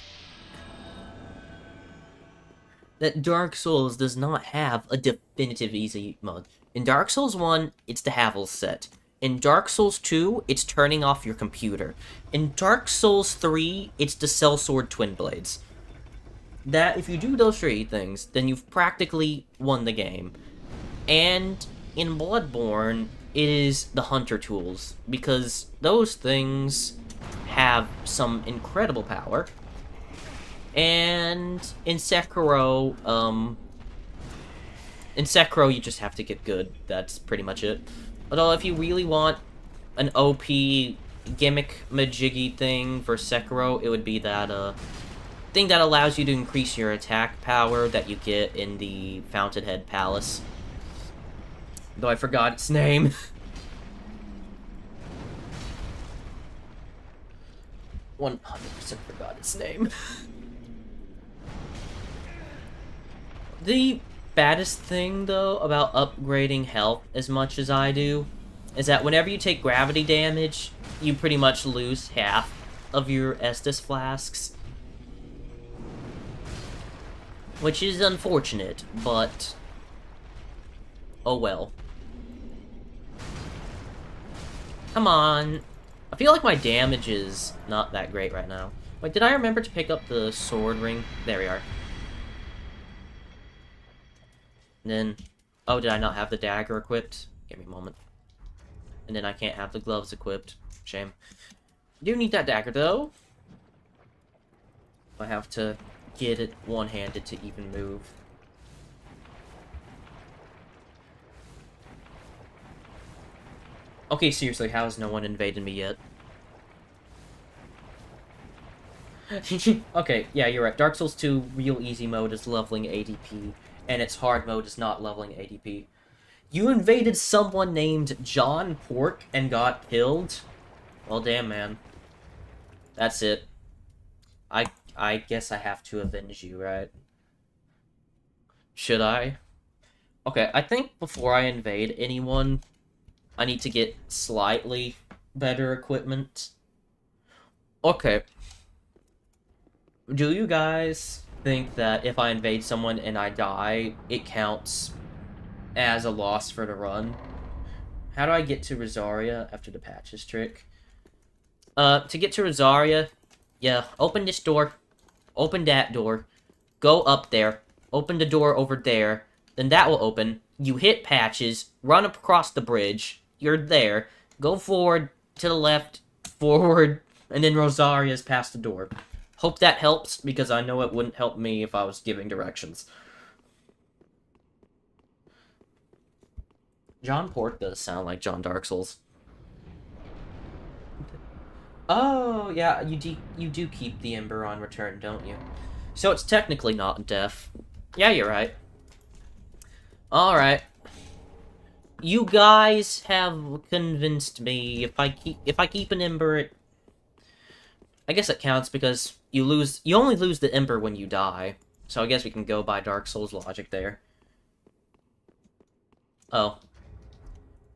That Dark Souls does not have a definitive easy mode. In Dark Souls 1, it's the Havel set. In Dark Souls 2, it's turning off your computer. In Dark Souls 3, it's the Sellsword Twin Blades. That, if you do those 3 things, then you've practically won the game. And in Bloodborne, it is the Hunter tools, because those things have some incredible power. And in Sekiro, you just have to get good. That's pretty much it. Although, if you really want an OP gimmick majiggy thing for Sekiro, it would be that, thing that allows you to increase your attack power that you get in the Fountainhead Palace. Though I forgot its name. 100% forgot its name. The baddest thing, though, about upgrading health as much as I do, is that whenever you take gravity damage, you pretty much lose half of your Estus flasks. Which is unfortunate, but... oh well. Come on. I feel like my damage is not that great right now. Wait, did I remember to pick up the sword ring? There we are. And then... oh, did I not have the dagger equipped? Give me a moment. And then I can't have the gloves equipped. Shame. Do need that dagger, though. I have to get it one-handed to even move. Okay, seriously, how has no one invaded me yet? Okay, yeah, you're right. Dark Souls 2 real easy mode is leveling ADP, and its hard mode is not leveling ADP. You invaded someone named John Pork and got killed? Well, damn, man. That's it. I I guess I have to avenge you, right? Should I? Okay, I think before I invade anyone, I need to get slightly better equipment. Okay. Do you guys think that if I invade someone and I die, it counts as a loss for the run? How do I get to Rosaria after the patches trick? To get to Rosaria, yeah, open this door, open that door, go up there, open the door over there, then that will open, you hit patches, run up across the bridge, you're there, go forward, to the left, forward, and then Rosaria's past the door. Hope that helps, because I know it wouldn't help me if I was giving directions. John Pork does sound like John Dark Souls. Oh, yeah, you do keep the Ember on return, don't you? So it's technically not deaf. Yeah, you're right. Alright. You guys have convinced me. If I keep an Ember, I guess it counts because you only lose the Ember when you die. So I guess we can go by Dark Souls logic there. Oh.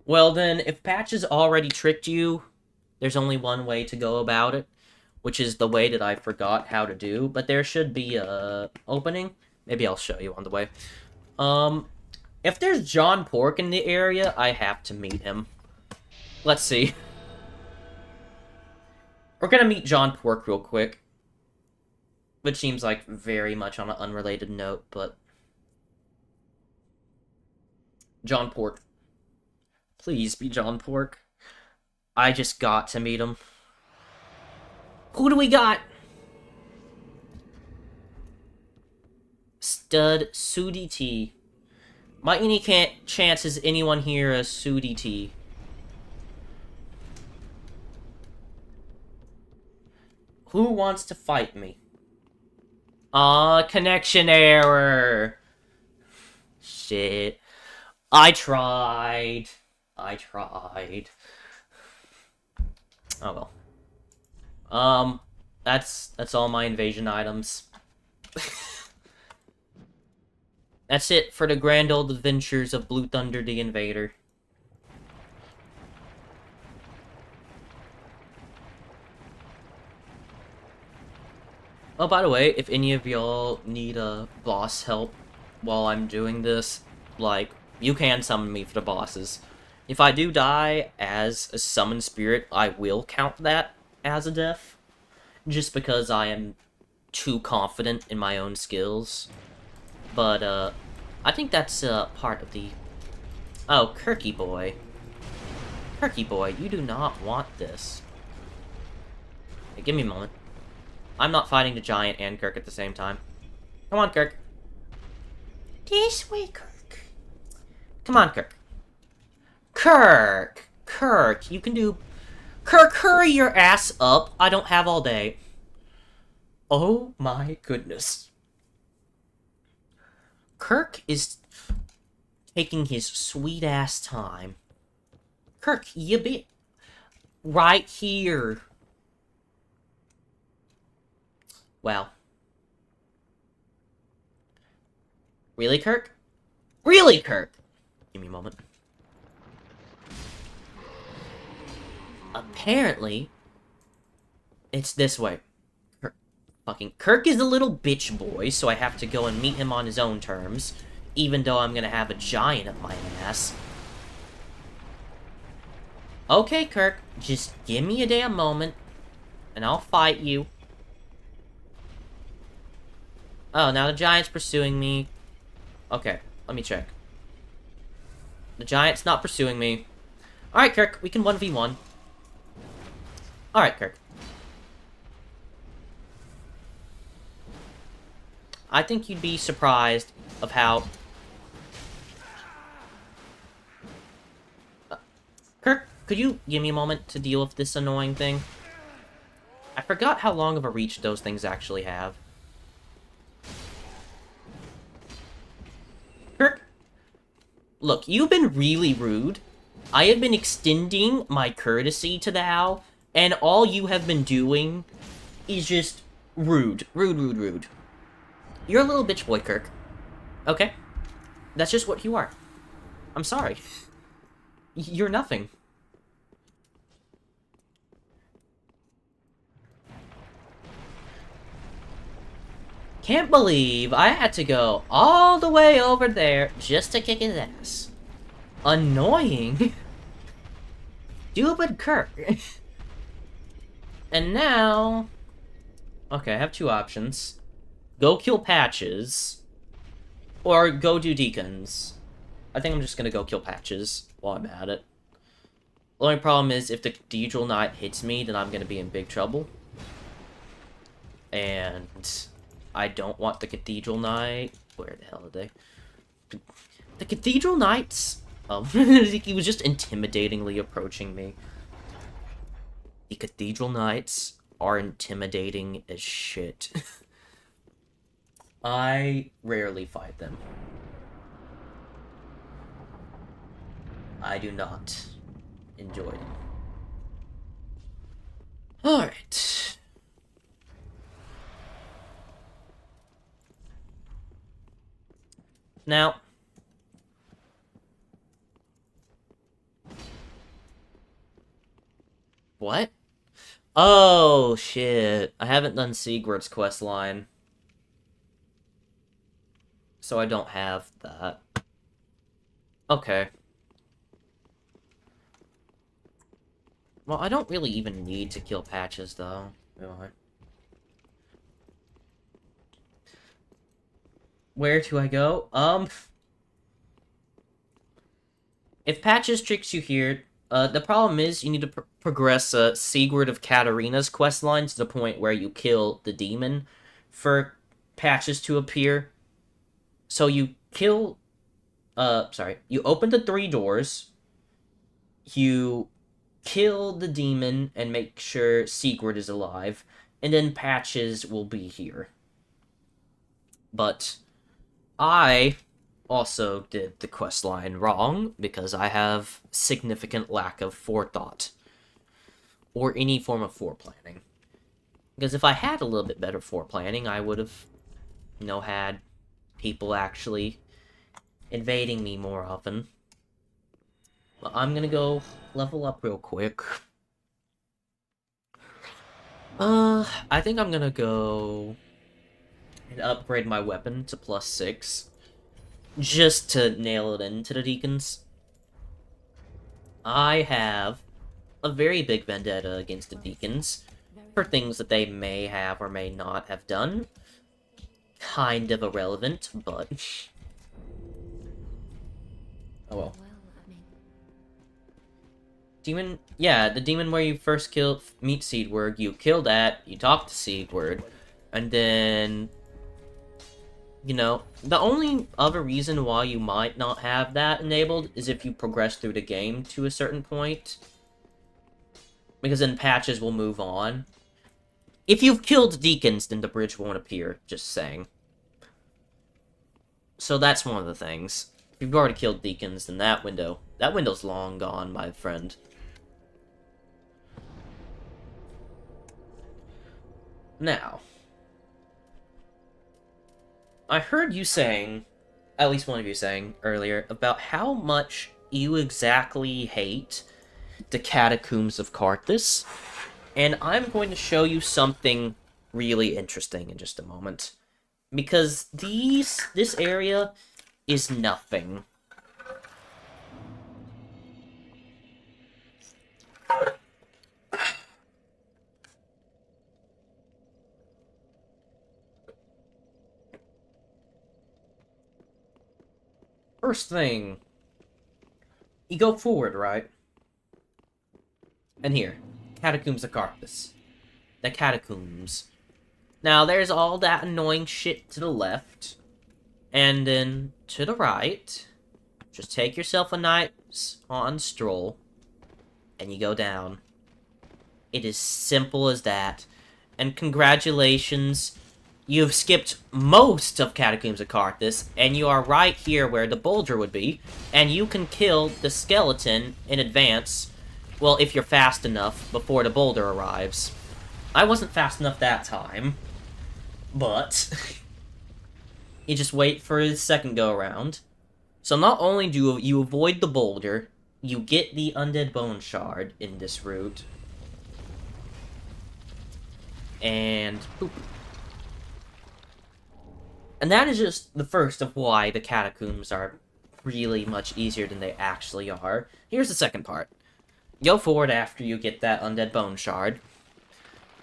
Well then, if Patches already tricked you, there's only one way to go about it, which is the way that I forgot how to do, but there should be a opening. Maybe I'll show you on the way. If there's John Pork in the area, I have to meet him. Let's see. We're gonna meet John Pork real quick, which seems like very much on an unrelated note, but... John Pork. Please be John Pork. I just got to meet him. Who do we got? Stud Sudi T. My any chance is anyone here a Sudi T? Who wants to fight me? Connection error. Shit. I tried. Oh well. That's all my invasion items. That's it for the grand old adventures of Blue Thunder the Invader. Oh, by the way, if any of y'all need boss help while I'm doing this, like, you can summon me for the bosses. If I do die as a summoned spirit, I will count that as a death, just because I am too confident in my own skills. But, I think that's, part of the... Oh, Kirky boy. Kirky boy, you do not want this. Hey, give me a moment. I'm not fighting the giant and Kirk at the same time. Come on, Kirk. This way, Kirk. Come on, Kirk. Kirk, you can do... Kirk, hurry your ass up. I don't have all day. Oh my goodness. Kirk is taking his sweet-ass time. Kirk, you be... Right here. Wow. Really, Kirk? Really, Kirk? Give me a moment. Apparently, it's this way. Kirk is a little bitch boy, so I have to go and meet him on his own terms, even though I'm gonna have a giant up my ass. Okay, Kirk, just give me a damn moment, and I'll fight you. Oh, now the giant's pursuing me. Okay, let me check. The giant's not pursuing me. Alright, Kirk, we can 1v1. Alright, Kirk. I think you'd be surprised of how... Kirk, could you give me a moment to deal with this annoying thing? I forgot how long of a reach those things actually have. Kirk, look, you've been really rude. I have been extending my courtesy to the owl, and all you have been doing is just rude. Rude, rude, rude. You're a little bitch boy, Kirk. Okay? That's just what you are. I'm sorry. You're nothing. Can't believe I had to go all the way over there just to kick his ass. Annoying. Stupid Kirk. And now... Okay, I have two options. Go kill Patches, or go do Deacons. I think I'm just gonna go kill Patches while I'm at it. The only problem is, if the Cathedral Knight hits me, then I'm gonna be in big trouble. And I don't want the Cathedral Knight... Where the hell are they? The Cathedral Knights... he was just intimidatingly approaching me. The Cathedral Knights are intimidating as shit. I rarely fight them. I do not enjoy them. Alright. Now... What? Oh, shit. I haven't done Sigurd's quest line. So I don't have that. Okay. Well, I don't really even need to kill Patches, though. Do I? Where do I go? If Patches tricks you here, the problem is you need to progress Sigurd of Katarina's questline to the point where you kill the demon for Patches to appear. So you kill... you open the 3 doors, you kill the demon and make sure Sigurd is alive, and then Patches will be here. But I also did the questline wrong, because I have significant lack of forethought. Or any form of foreplanning. Because if I had a little bit better foreplanning, I would have, had people actually invading me more often. But I'm gonna go level up real quick. I think I'm gonna go and upgrade my weapon to +6. Just to nail it into the Deacons. I have a very big vendetta against the Deacons for things that they may have or may not have done. Kind of irrelevant, but... Oh well. Demon... Yeah, the demon where you first meet Sigurd, you kill that, you talk to Sigurd, and then... the only other reason why you might not have that enabled is if you progress through the game to a certain point. Because then Patches will move on. If you've killed Deacons, then the bridge won't appear, just saying. So that's one of the things. If you've already killed Deacons, then that window's long gone, my friend. Now... I heard you saying, at least one of you saying earlier, about how much you exactly hate the Catacombs of Carthus, and I'm going to show you something really interesting in just a moment. Because this area is nothing. First thing, you go forward, right? And here, Catacombs of Carthus. The Catacombs. Now, there's all that annoying shit to the left. And then, to the right, just take yourself a nice on stroll, and you go down. It is simple as that. and congratulations, you've skipped most of Catacombs of Carthus, and you are right here where the boulder would be, and you can kill the skeleton in advance, well, if you're fast enough, before the boulder arrives. I wasn't fast enough that time, but you just wait for his second go-around. So not only do you avoid the boulder, you get the undead bone shard in this route. And boop. And that is just the first of why the catacombs are really much easier than they actually are. Here's the second part. Go forward after you get that undead bone shard.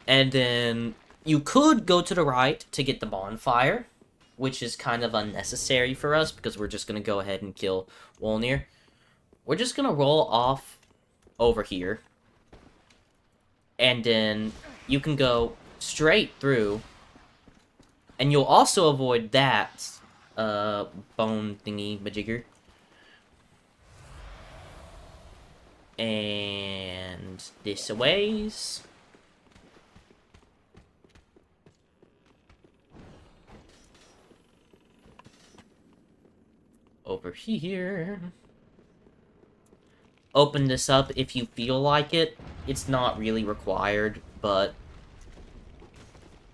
And then you could go to the right to get the bonfire, which is kind of unnecessary for us because we're just going to go ahead and kill Wolnir. We're just going to roll off over here. And then you can go straight through. And you'll also avoid that bone thingy majigger. And this a ways. Over here. Open this up if you feel like it. It's not really required, but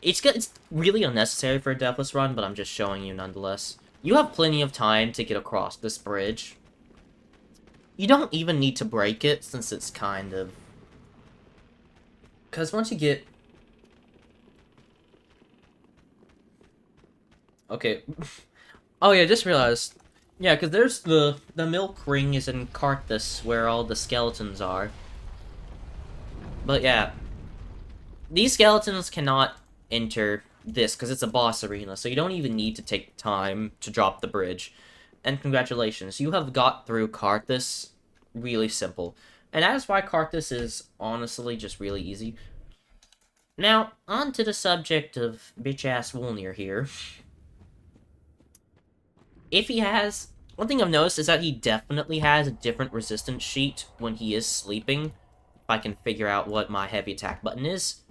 it's really unnecessary for a deathless run, but I'm just showing you nonetheless. You have plenty of time to get across this bridge. You don't even need to break it, since it's kind of... Because once you get... Okay. Oh yeah, just realized... Yeah, because there's the milk ring is in Carthus, where all the skeletons are. But yeah. These skeletons cannot enter this, because it's a boss arena, so you don't even need to take time to drop the bridge. And congratulations, you have got through Carthus really simple. And that is why Carthus is honestly just really easy. Now, on to the subject of bitch-ass Wolnir here. If he has... One thing I've noticed is that he definitely has a different resistance sheet when he is sleeping. If I can figure out what my heavy attack button is.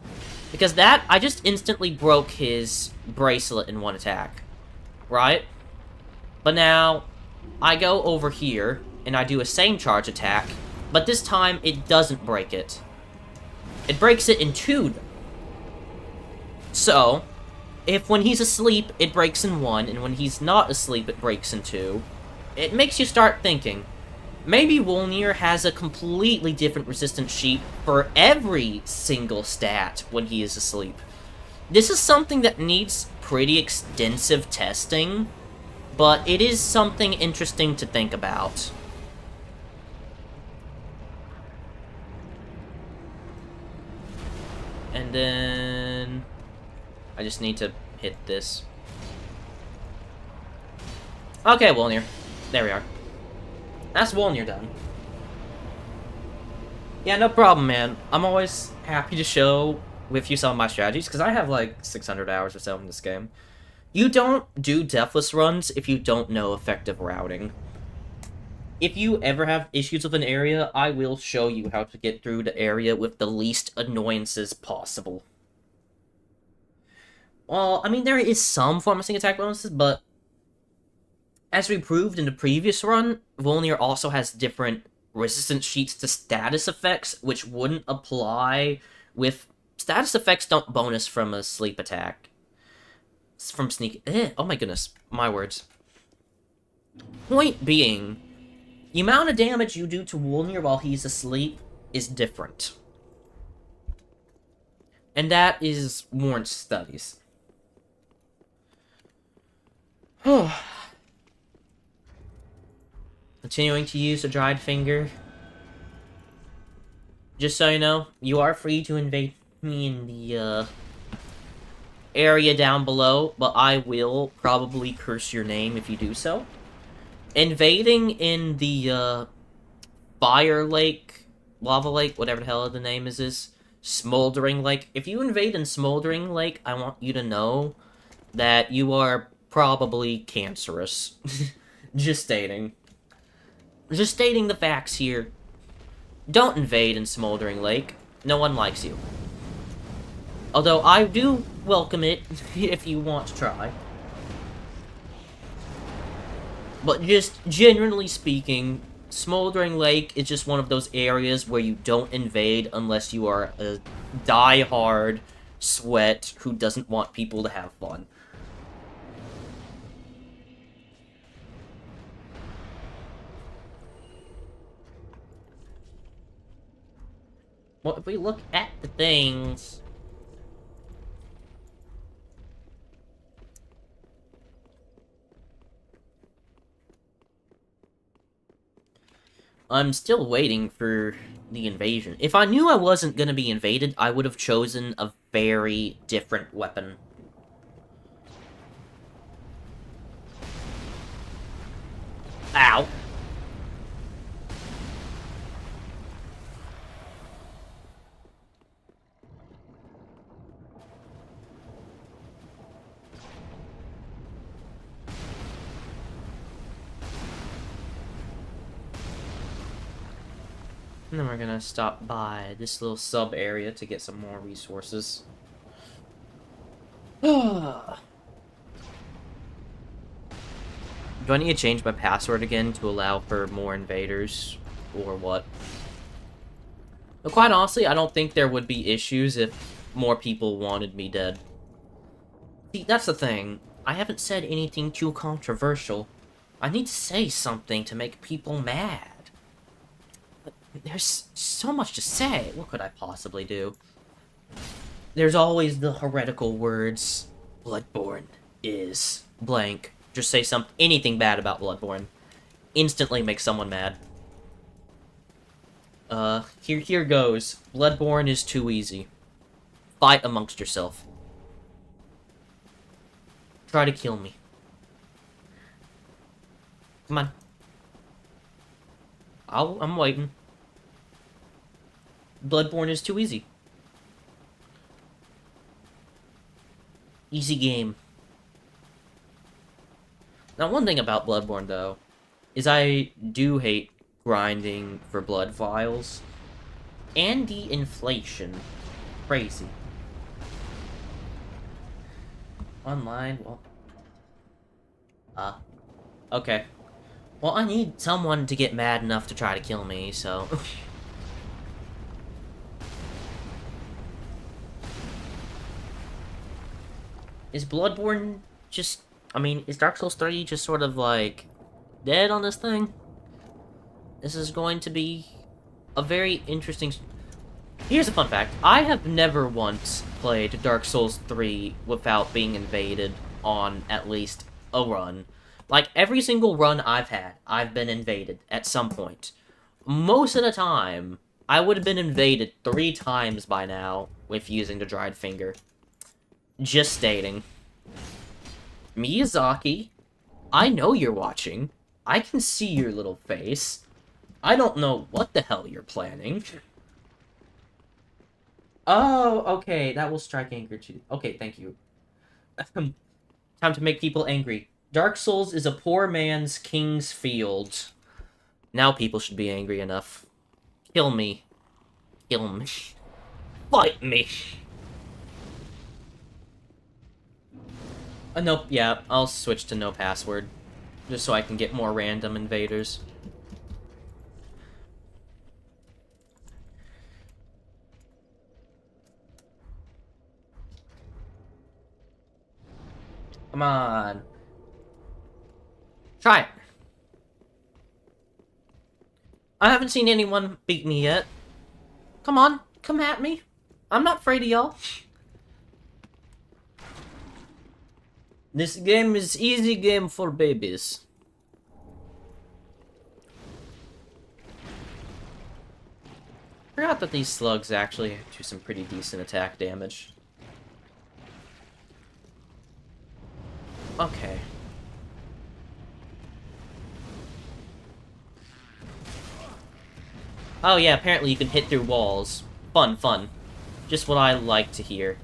Because that, I just instantly broke his bracelet in one attack. Right? But now, I go over here, and I do a same charge attack, but this time it doesn't break it. It breaks it in two. So, if when he's asleep, it breaks in one, and when he's not asleep, it breaks in two, it makes you start thinking, maybe Wolnir has a completely different resistance sheet for every single stat when he is asleep. This is something that needs pretty extensive testing, but it is something interesting to think about. And then... I just need to hit this. Okay, Wolnir. There we are. That's Wolnir done. Yeah, no problem, man. I'm always happy to show with you some of my strategies, because I have like 600 hours or so in this game. You don't do deathless runs if you don't know effective routing. If you ever have issues with an area, I will show you how to get through the area with the least annoyances possible. Well, I mean, there is some promising attack bonuses, but as we proved in the previous run, Wolnir also has different resistance sheets to status effects, which wouldn't apply with... Status effects don't bonus from a sleep attack. From sneak... oh my goodness. My words. Point being, the amount of damage you do to Wolnir while he's asleep is different. And that is warrants studies. Continuing to use the dried finger. Just so you know, you are free to invade me in the area down below, but I will probably curse your name if you do so. Invading in the fire lake, lava lake, whatever the hell the name is smoldering lake. If you invade in smoldering lake, I want you to know that you are probably cancerous. Just stating. Just stating the facts here. Don't invade in Smoldering Lake. No one likes you. Although I do welcome it if you want to try. But just generally speaking, Smoldering Lake is just one of those areas where you don't invade unless you are a die-hard sweat who doesn't want people to have fun. Well, if we look at the things... I'm still waiting for the invasion. If I knew I wasn't gonna be invaded, I would have chosen a very different weapon. Ow. And then we're gonna stop by this little sub-area to get some more resources. Do I need to change my password again to allow for more invaders? Or what? But quite honestly, I don't think there would be issues if more people wanted me dead. See, that's the thing. I haven't said anything too controversial. I need to say something to make people mad. There's so much to say. What could I possibly do? There's always the heretical words. Bloodborne is blank. Just say anything bad about Bloodborne. Instantly makes someone mad. Here goes. Bloodborne is too easy. Fight amongst yourself. Try to kill me. Come on. I'm waiting. Bloodborne is too easy. Easy game. Now, one thing about Bloodborne, though, is I do hate grinding for blood vials. And the inflation. Crazy. Online, well... okay. Well, I need someone to get mad enough to try to kill me, so... Is Bloodborne just... I mean, is Dark Souls 3 just sort of, like, dead on this thing? This is going to be a very interesting... Here's a fun fact. I have never once played Dark Souls 3 without being invaded on at least a run. Like, every single run I've had, I've been invaded at some point. Most of the time, I would have been invaded 3 times by now with using the Dried Finger. Just stating. Miyazaki, I know you're watching. I can see your little face. I don't know what the hell you're planning. Oh, okay, that will strike anger too. Okay, thank you. Time to make people angry. Dark Souls is a poor man's King's Field. Now people should be angry enough. Kill me. Kill me. Fight me. Nope, yeah, I'll switch to no password. Just so I can get more random invaders. Come on. Try it. I haven't seen anyone beat me yet. Come on, come at me. I'm not afraid of y'all. This game is easy game for babies. Forgot that these slugs actually do some pretty decent attack damage. Okay. Oh yeah, apparently you can hit through walls. Fun, fun. Just what I like to hear.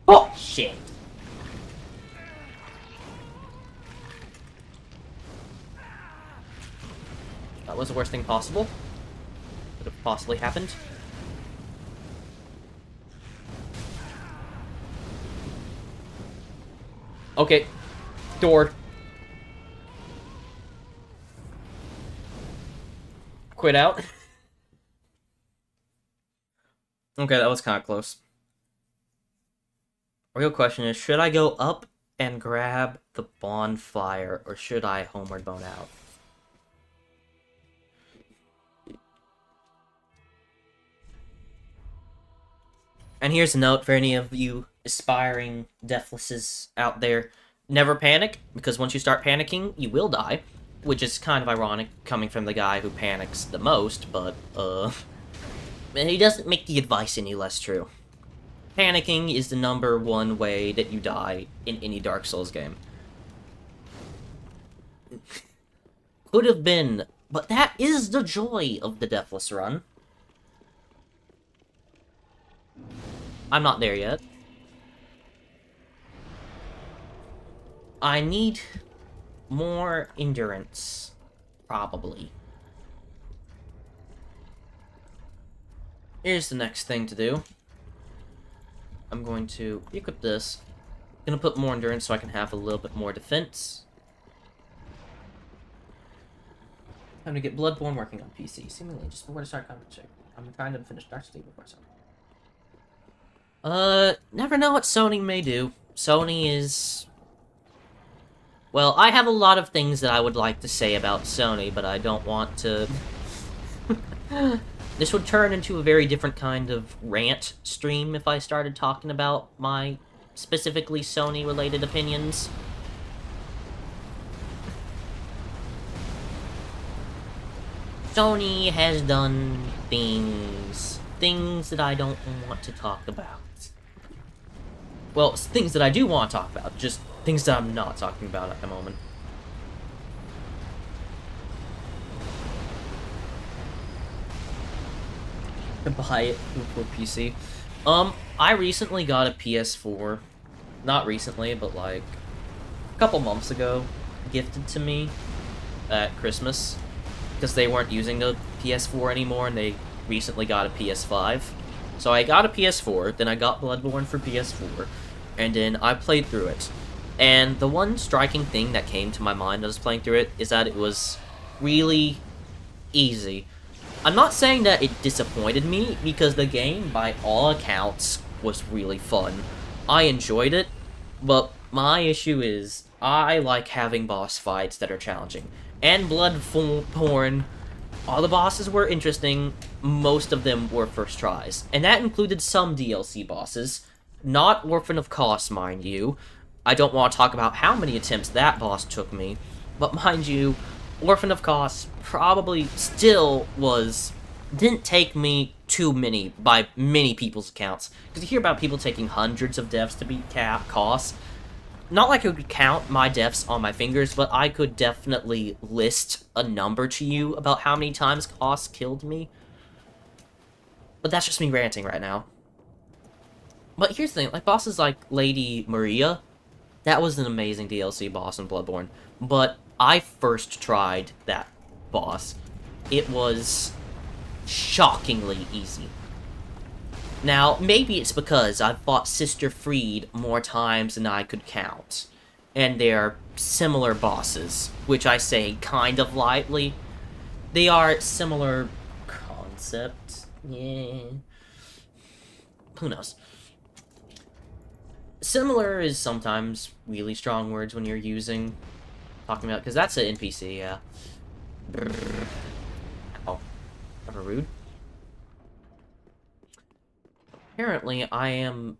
Oh, shit. That was the worst thing possible. Could have possibly happened. Okay. Door. Quit out. Okay, that was kind of close. Real question is, should I go up and grab the bonfire, or should I homeward bone out? And here's a note for any of you aspiring deathlesses out there. Never panic, because once you start panicking, you will die. Which is kind of ironic, coming from the guy who panics the most, but, he doesn't make the advice any less true. Panicking is the #1 way that you die in any Dark Souls game. Could have been, but that is the joy of the Deathless run. I'm not there yet. I need more endurance, probably. Here's the next thing to do. I'm going to equip this. I'm gonna put more endurance so I can have a little bit more defense. Time to get Bloodborne working on PC. Seemingly just before I start commenting. I'm trying to finish Dark Souls before I start. Never know what Sony may do. Sony is... Well, I have a lot of things that I would like to say about Sony, but I don't want to... This would turn into a very different kind of rant stream if I started talking about my specifically Sony-related opinions. Sony has done things that I don't want to talk about. Well, things that I do want to talk about, just things that I'm not talking about at the moment. To buy it for PC. I recently got a PS4. Not recently, but like a couple months ago, gifted to me at Christmas. Because they weren't using the PS4 anymore, and they recently got a PS5. So I got a PS4, then I got Bloodborne for PS4, and then I played through it. And the one striking thing that came to my mind as I was playing through it is that it was really easy. I'm not saying that it disappointed me, because the game, by all accounts, was really fun. I enjoyed it, but my issue is, I like having boss fights that are challenging. And Bloodborne, all the bosses were interesting, most of them were first tries. And that included some DLC bosses, not Orphan of Kos, mind you. I don't want to talk about how many attempts that boss took me, but mind you, Orphan of Kos probably still didn't take me too many by many people's accounts. Because you hear about people taking hundreds of deaths to beat Kos. Not like I could count my deaths on my fingers, but I could definitely list a number to you about how many times Kos killed me. But that's just me ranting right now. But here's the thing, like bosses like Lady Maria, that was an amazing DLC boss in Bloodborne. But I first tried that boss. It was shockingly easy. Now, maybe it's because I've fought Sister Freed more times than I could count. And they're similar bosses, which I say kind of lightly. They are similar concept. Yeah. Who knows? Similar is sometimes really strong words when you're talking about, because that's an NPC, yeah. Oh, ever rude. Apparently, I am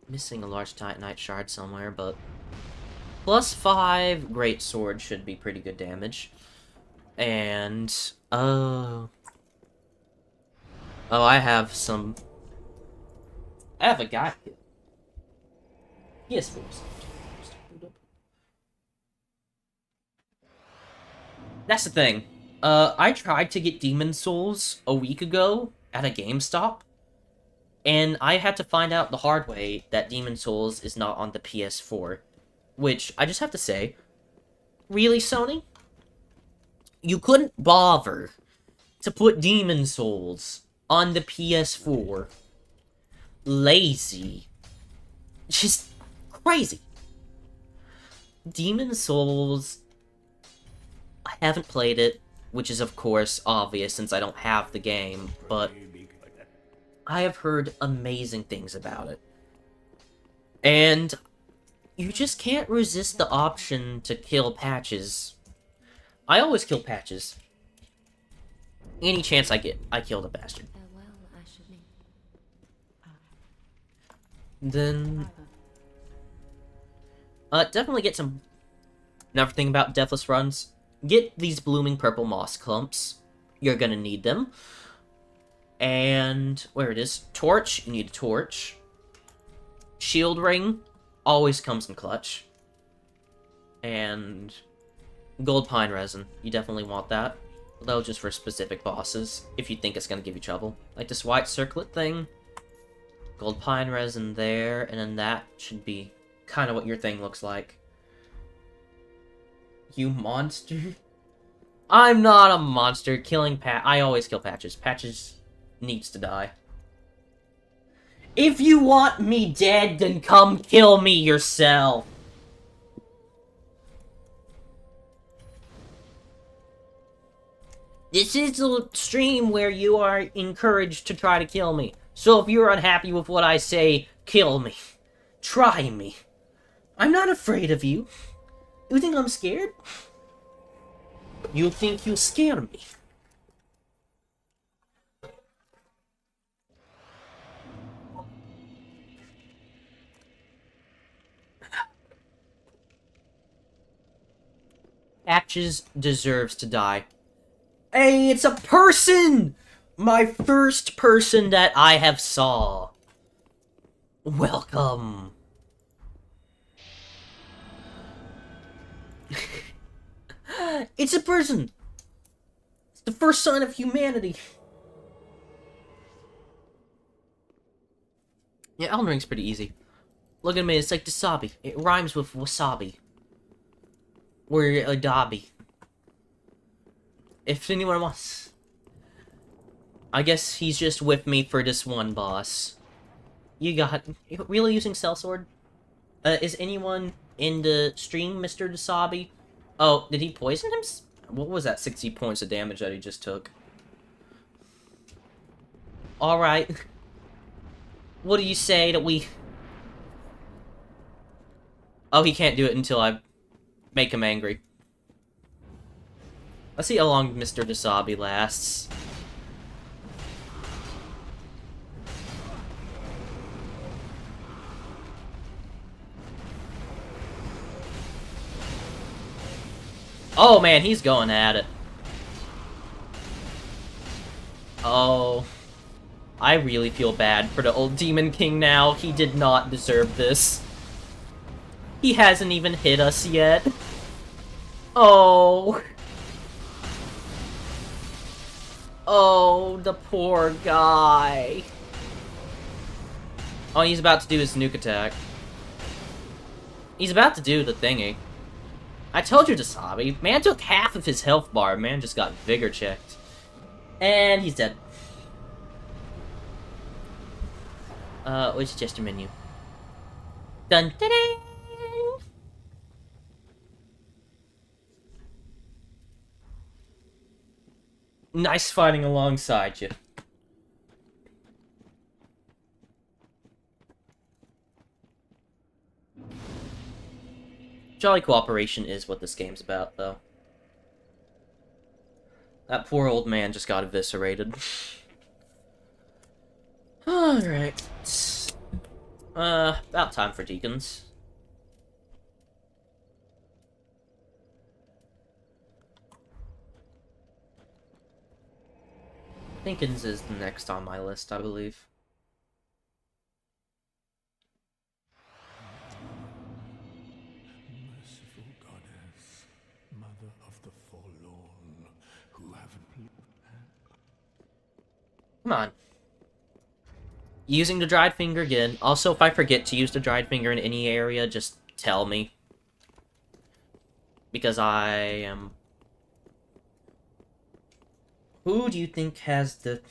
missing a large Titanite shard somewhere, but +5 Great Sword should be pretty good damage. And, oh, I have a guy kit. PS4. That's the thing. I tried to get Demon Souls a week ago at a GameStop, and I had to find out the hard way that Demon Souls is not on the PS4. Which, I just have to say, really, Sony? You couldn't bother to put Demon Souls on the PS4. Lazy. Just crazy. Demon Souls, I haven't played it, which is of course obvious since I don't have the game, but I have heard amazing things about it. And you just can't resist the option to kill Patches. I always kill Patches. Any chance I get, I kill the bastard. Farewell, Ashmead. Then... definitely get some... Another thing about Deathless runs, get these blooming purple moss clumps. You're gonna need them. And... where it is? Torch, you need a torch. Shield ring, always comes in clutch. And... gold pine resin, you definitely want that. Though just for specific bosses, if you think it's gonna give you trouble. Like this white circlet thing. Gold pine resin there, and then that should be kind of what your thing looks like. You monster? I'm not a monster. Killing I always kill Patches. Patches needs to die. If you want me dead, then come kill me yourself. This is a stream where you are encouraged to try to kill me. So if you're unhappy with what I say, kill me. Try me. I'm not afraid of you. You think I'm scared? You think you scare me. Patches deserves to die. Hey, it's a person! My first person that I have saw. Welcome. It's a person! It's the first sign of humanity. Yeah, Elden Ring's pretty easy. Look at me, it's like Dasabi. It rhymes with wasabi. Or a dobby. If anyone wants... I guess he's just with me for this one boss. You got... Really using Sellsword? Is anyone in the stream, Mr. Dasabi? Oh, did he poison him? What was that 60 points of damage that he just took? Alright. What do you say that we... Oh, he can't do it until I make him angry. Let's see how long Mr. Dasabi lasts. Oh man, he's going at it. Oh. I really feel bad for the old Demon King now. He did not deserve this. He hasn't even hit us yet. Oh. Oh, the poor guy. Oh, he's about to do his nuke attack. He's about to do the thingy. I told you, Dasabi. Man took half of his health bar. Man just got vigor checked. And he's dead. Where's the gesture menu? Dun dun dun! Nice fighting alongside you. Jolly cooperation is what this game's about, though. That poor old man just got eviscerated. Alright. About time for Deacons. Deacons is next on my list, I believe. Merciful goddess, mother of the forlorn, who have... Come on. Using the dried finger again. Also, if I forget to use the dried finger in any area, just tell me. Because I am... Who do you think has the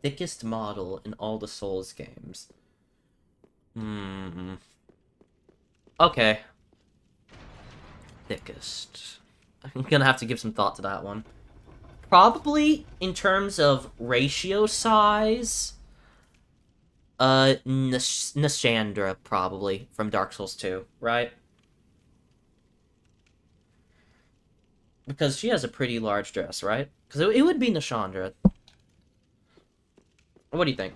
thickest model in all the Souls games? Okay. thickest? I'm gonna have to give some thought to that one. Probably, in terms of ratio size, Nashandra, probably, from Dark Souls 2, right? Because she has a pretty large dress, right? Because it would be Nashandra. What do you think?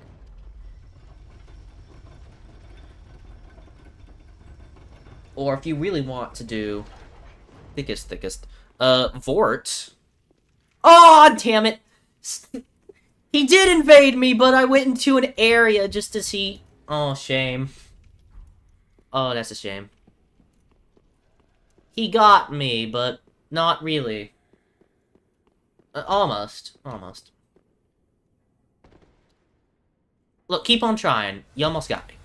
Or if you really want to do thickest, Vort. Oh, damn it! He did invade me, but I went into an area just to see... Oh, shame. Oh, that's a shame. He got me, but not really. Almost. Almost. Look, keep on trying. You almost got me.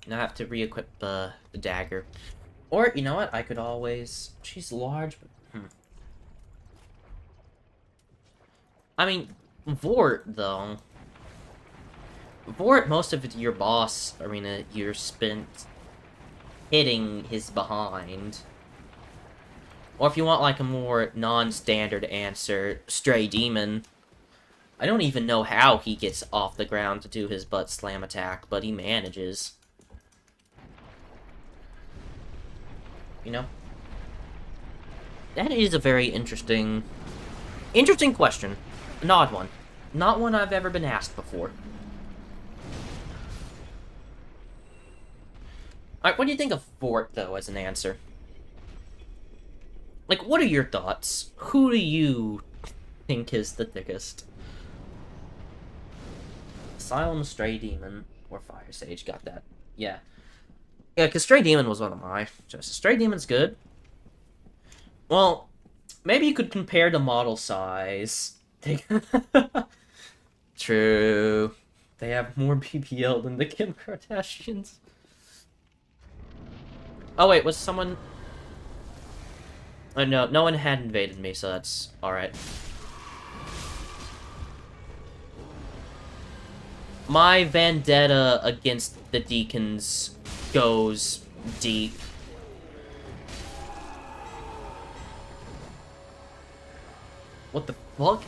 Now I have to re-equip the dagger. Or, you know what? I could always... She's large, but... I mean, Vort, though. Vort, most of your boss arena, you're spent hitting his behind. Or if you want, like, a more non-standard answer, Stray Demon. I don't even know how he gets off the ground to do his butt slam attack, but he manages. You know? That is a very interesting question. An odd one. Not one I've ever been asked before. Alright, what do you think of Fort, though, as an answer? Like, what are your thoughts? Who do you think is the thickest? Asylum, Stray Demon, or Fire Sage. Got that. Yeah. Yeah, because Stray Demon was one of my choices. Stray Demon's good. Well, maybe you could compare the model size. True. They have more BPL than the Kim Kardashians. Oh wait, was someone... Oh no, no one had invaded me, so that's alright. My vendetta against the Deacons goes deep. What the fuck?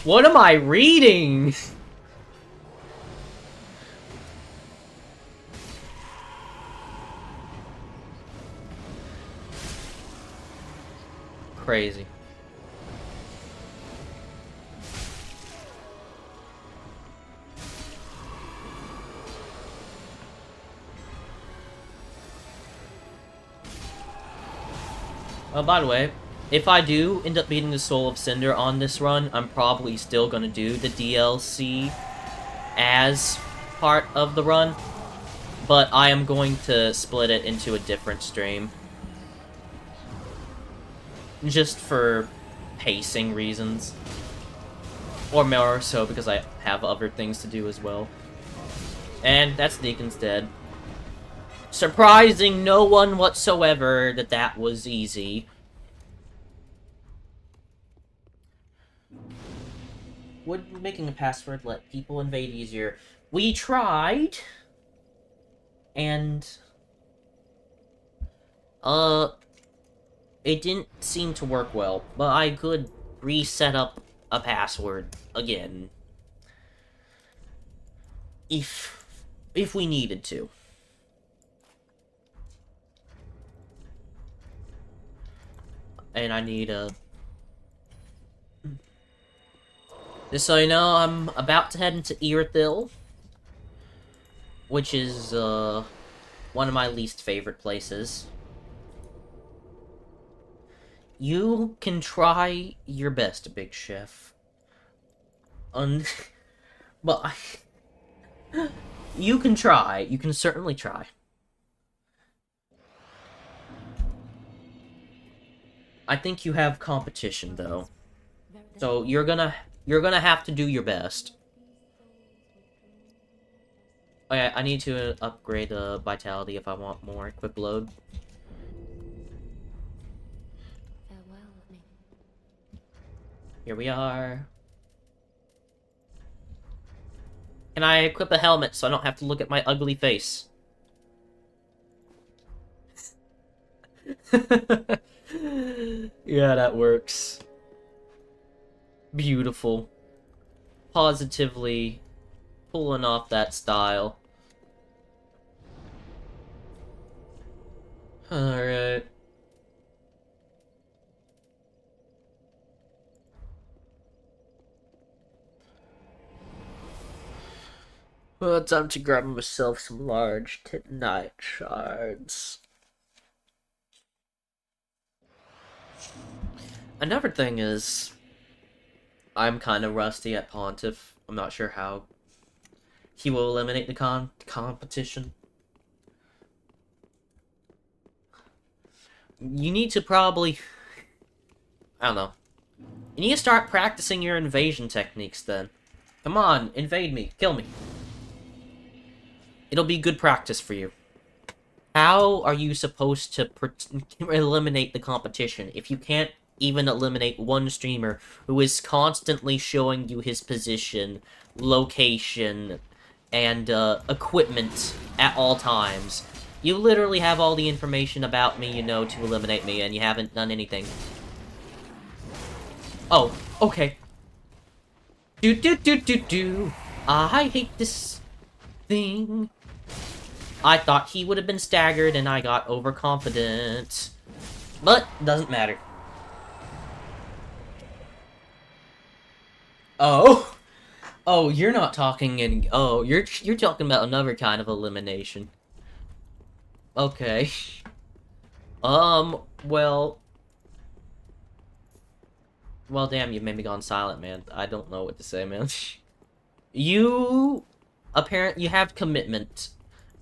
What am I reading? Crazy. By the way, if I do end up beating the Soul of Cinder on this run, I'm probably still gonna do the DLC as part of the run, but I am going to split it into a different stream. Just for pacing reasons. Or more so because I have other things to do as well. And that's Deacon's dead. Surprising no one whatsoever that that was easy. Would making a password let people invade easier? We tried. And... it didn't seem to work well, but I could reset up a password again. If we needed to. And I need a... Just so you know, I'm about to head into Irithyll, which is, one of my least favorite places. You can try your best, Big Chef. But you can try. You can certainly try. I think you have competition, though. So you're gonna have to do your best. Oh yeah, I need to upgrade Vitality if I want more equip load. Here we are. Can I equip a helmet so I don't have to look at my ugly face? Yeah, that works. Beautiful. Positively pulling off that style. Alright. Well, time to grab myself some large titanite shards. Another thing is, I'm kind of rusty at Pontiff. I'm not sure how he will eliminate the competition. You need to probably... I don't know. You need to start practicing your invasion techniques then. Come on, invade me, kill me. It'll be good practice for you. How are you supposed to eliminate the competition if you can't even eliminate one streamer who is constantly showing you his position, location, and equipment at all times? You literally have all the information about me you know to eliminate me, and you haven't done anything. Oh, okay. Do. I hate this thing. I thought he would have been staggered, and I got overconfident. But, doesn't matter. Oh! Oh, you're not talking in... Oh, you're talking about another kind of elimination. Okay. Well... Well, damn, you made me gone silent, man. I don't know what to say, man. You... you have commitment.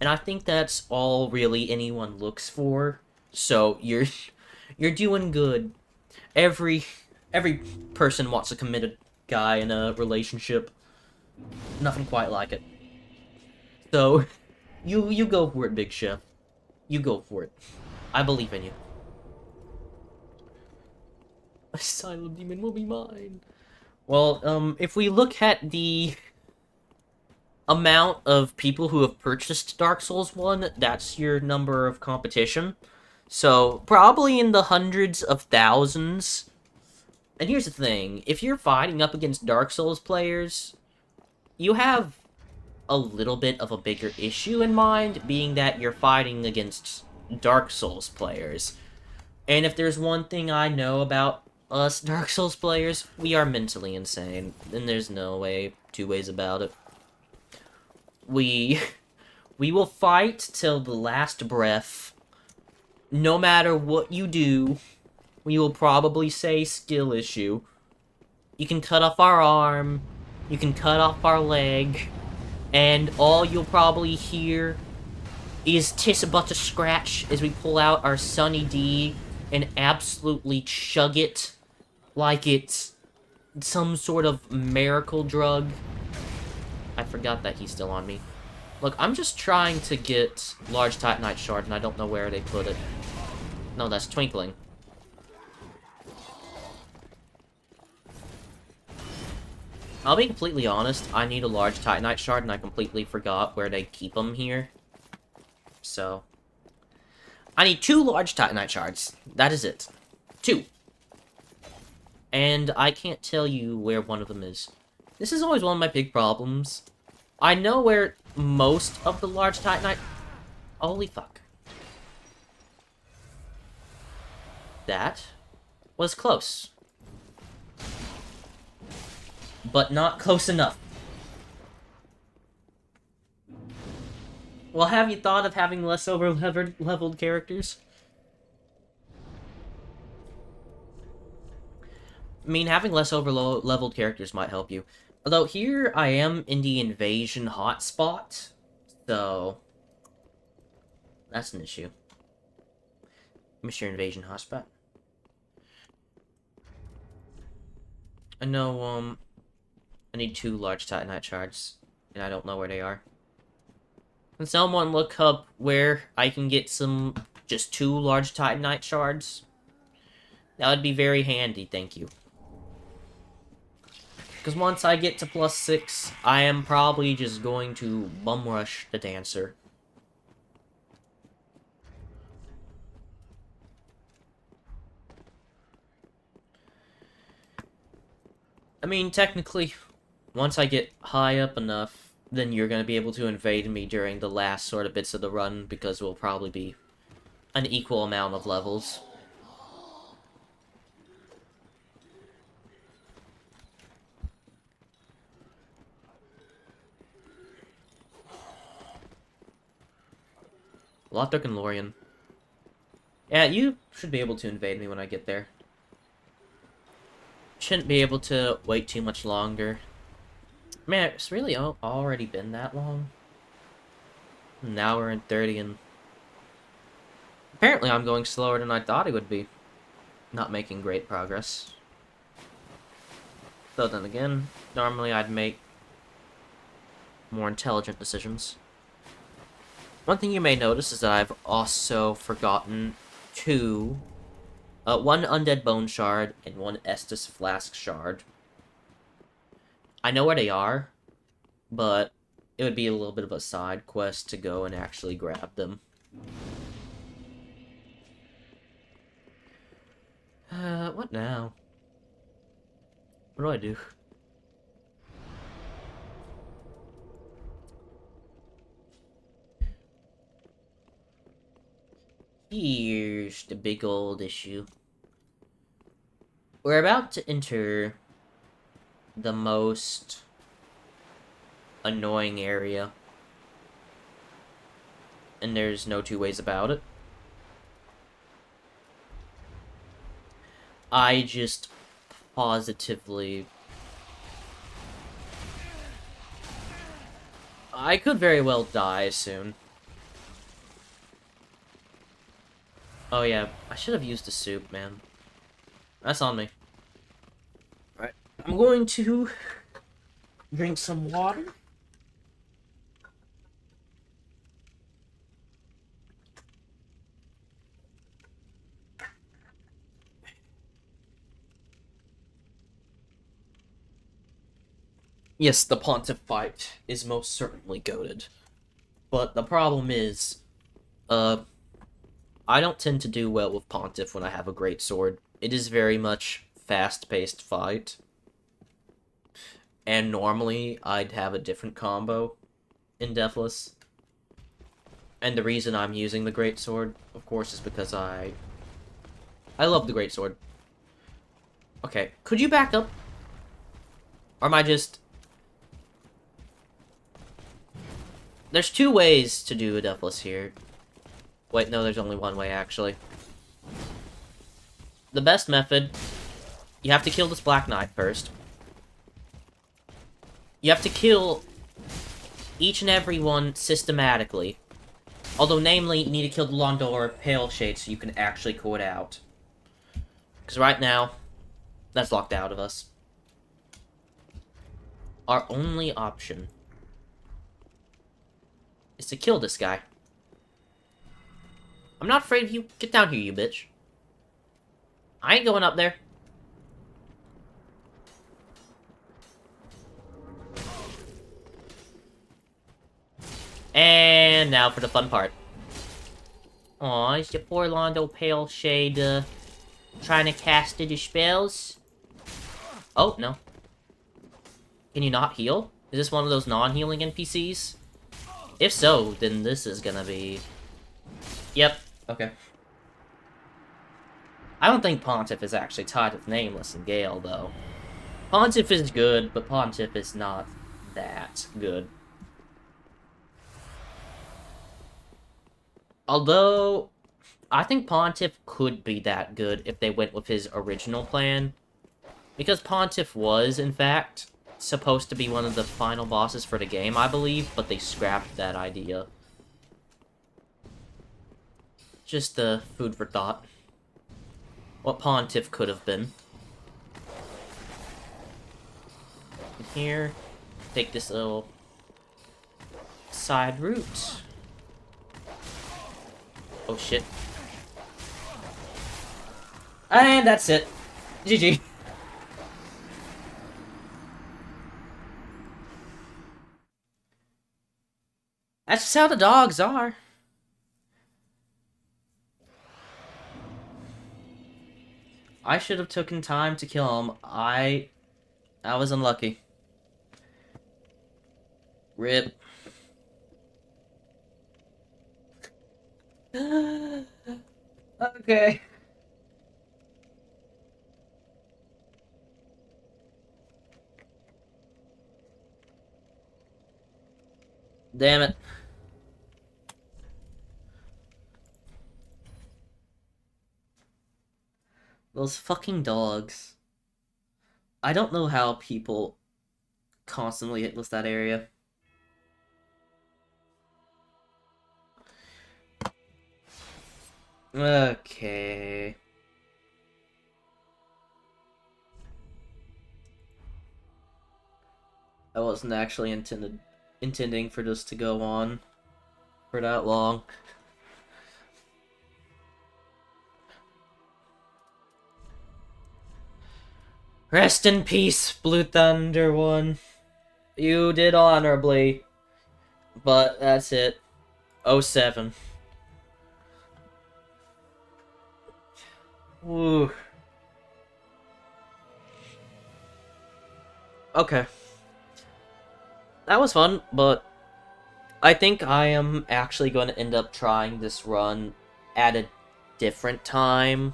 And I think that's all really anyone looks for. So, you're doing good. Every person wants a committed guy in a relationship. Nothing quite like it. So, you go for it, Big Chef. You go for it. I believe in you. Asylum Demon will be mine. Well, if we look at the amount of people who have purchased Dark Souls 1, that's your number of competition. So, probably in the hundreds of thousands. And here's the thing, if you're fighting up against Dark Souls players, you have a little bit of a bigger issue in mind, being that you're fighting against Dark Souls players. And if there's one thing I know about us Dark Souls players, we are mentally insane. And there's no way, two ways about it. We will fight till the last breath. No matter what you do, we will probably say skill issue. You can cut off our arm, you can cut off our leg, and all you'll probably hear is "tis but a scratch" as we pull out our Sunny D and absolutely chug it like it's some sort of miracle drug. I forgot that he's still on me. Look, I'm just trying to get large Titanite shard, and I don't know where they put it. No, that's Twinkling. I'll be completely honest, I need a large Titanite shard, and I completely forgot where they keep them here. So, I need 2 large Titanite shards. That is it. 2. And I can't tell you where one of them is. This is always one of my big problems. I know where most of the large Titanite... Holy fuck. That was close. But not close enough. Well, have you thought of having less over-leveled characters? I mean, having less over-leveled characters might help you. Although, here I am in the invasion hotspot, so... that's an issue. Mr. Invasion hotspot. I know, I need 2 large Titanite shards, and I don't know where they are. Can someone look up where I can get just 2 large Titanite shards? That would be very handy, thank you. Because once I get to +6, I am probably just going to bum rush the Dancer. I mean, technically, once I get high up enough, then you're going to be able to invade me during the last sort of bits of the run, because we'll probably be an equal amount of levels. Lothric and Lorien. Yeah, you should be able to invade me when I get there. Shouldn't be able to wait too much longer. Man, it's really already been that long. Now we're in 30 and... Apparently I'm going slower than I thought it would be. Not making great progress. Though then again, normally I'd make more intelligent decisions. One thing you may notice is that I've also forgotten one Undead Bone Shard and one Estus Flask Shard. I know where they are, but it would be a little bit of a side quest to go and actually grab them. What now? What do I do? Here's the big old issue. We're about to enter the most annoying area. And there's no two ways about it. I just positively... I could very well die soon. Oh yeah, I should have used the soup, man. That's on me. Alright, I'm going to drink some water. Yes, the Pontiff fight is most certainly goated. But the problem is, I don't tend to do well with Pontiff when I have a great sword. It is very much fast-paced fight. And normally, I'd have a different combo in Deathless. And the reason I'm using the great sword, of course, is because I love the great sword. Okay, could you back up? Or am I just... There's two ways to do a Deathless here. Wait, no, there's only one way, actually. The best method, you have to kill this Black Knight first. You have to kill each and every one systematically. Although, namely, you need to kill the Londor Pale Shade so you can actually quit out. Because right now, that's locked out of us. Our only option is to kill this guy. I'm not afraid of you. Get down here, you bitch. I ain't going up there. And now for the fun part. Aw, is your poor Londo Pale Shade, trying to cast his spells? Oh, no. Can you not heal? Is this one of those non-healing NPCs? If so, then this is gonna be... Yep, okay. I don't think Pontiff is actually tied with Nameless and Gale, though. Pontiff is good, but Pontiff is not that good. Although, I think Pontiff could be that good if they went with his original plan. Because Pontiff was, in fact, supposed to be one of the final bosses for the game, I believe, but they scrapped that idea. Just food for thought. What Pontiff could have been. And here, take this little side route. Oh shit. And that's it. GG. That's just how the dogs are. I should have taken time to kill him. I was unlucky. Rip. Okay. Damn it. Those fucking dogs. I don't know how people constantly hitless that area. Okay. I wasn't actually intending for this to go on for that long. Rest in peace, Blue Thunder One. You did honorably, but that's it. 07. Ooh. Okay. That was fun, but I think I am actually going to end up trying this run at a different time.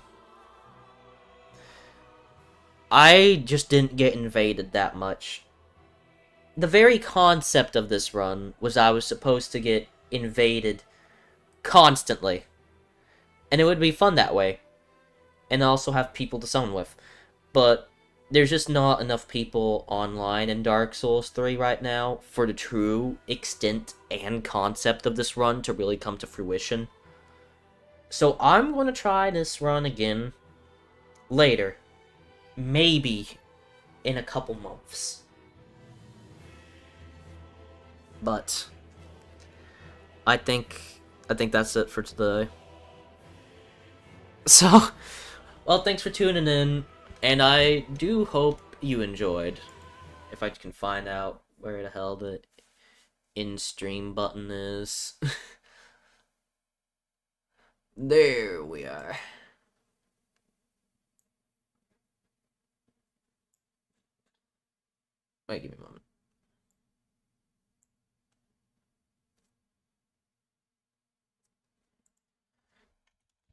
I just didn't get invaded that much. The very concept of this run was I was supposed to get invaded constantly. And it would be fun that way. And also have people to summon with. But there's just not enough people online in Dark Souls 3 right now for the true extent and concept of this run to really come to fruition. So I'm going to try this run again later. Maybe in a couple months. But I think that's it for today. So, well, thanks for tuning in, and I do hope you enjoyed. If I can find out where the hell the in-stream button is. There we are. Wait, give me a moment.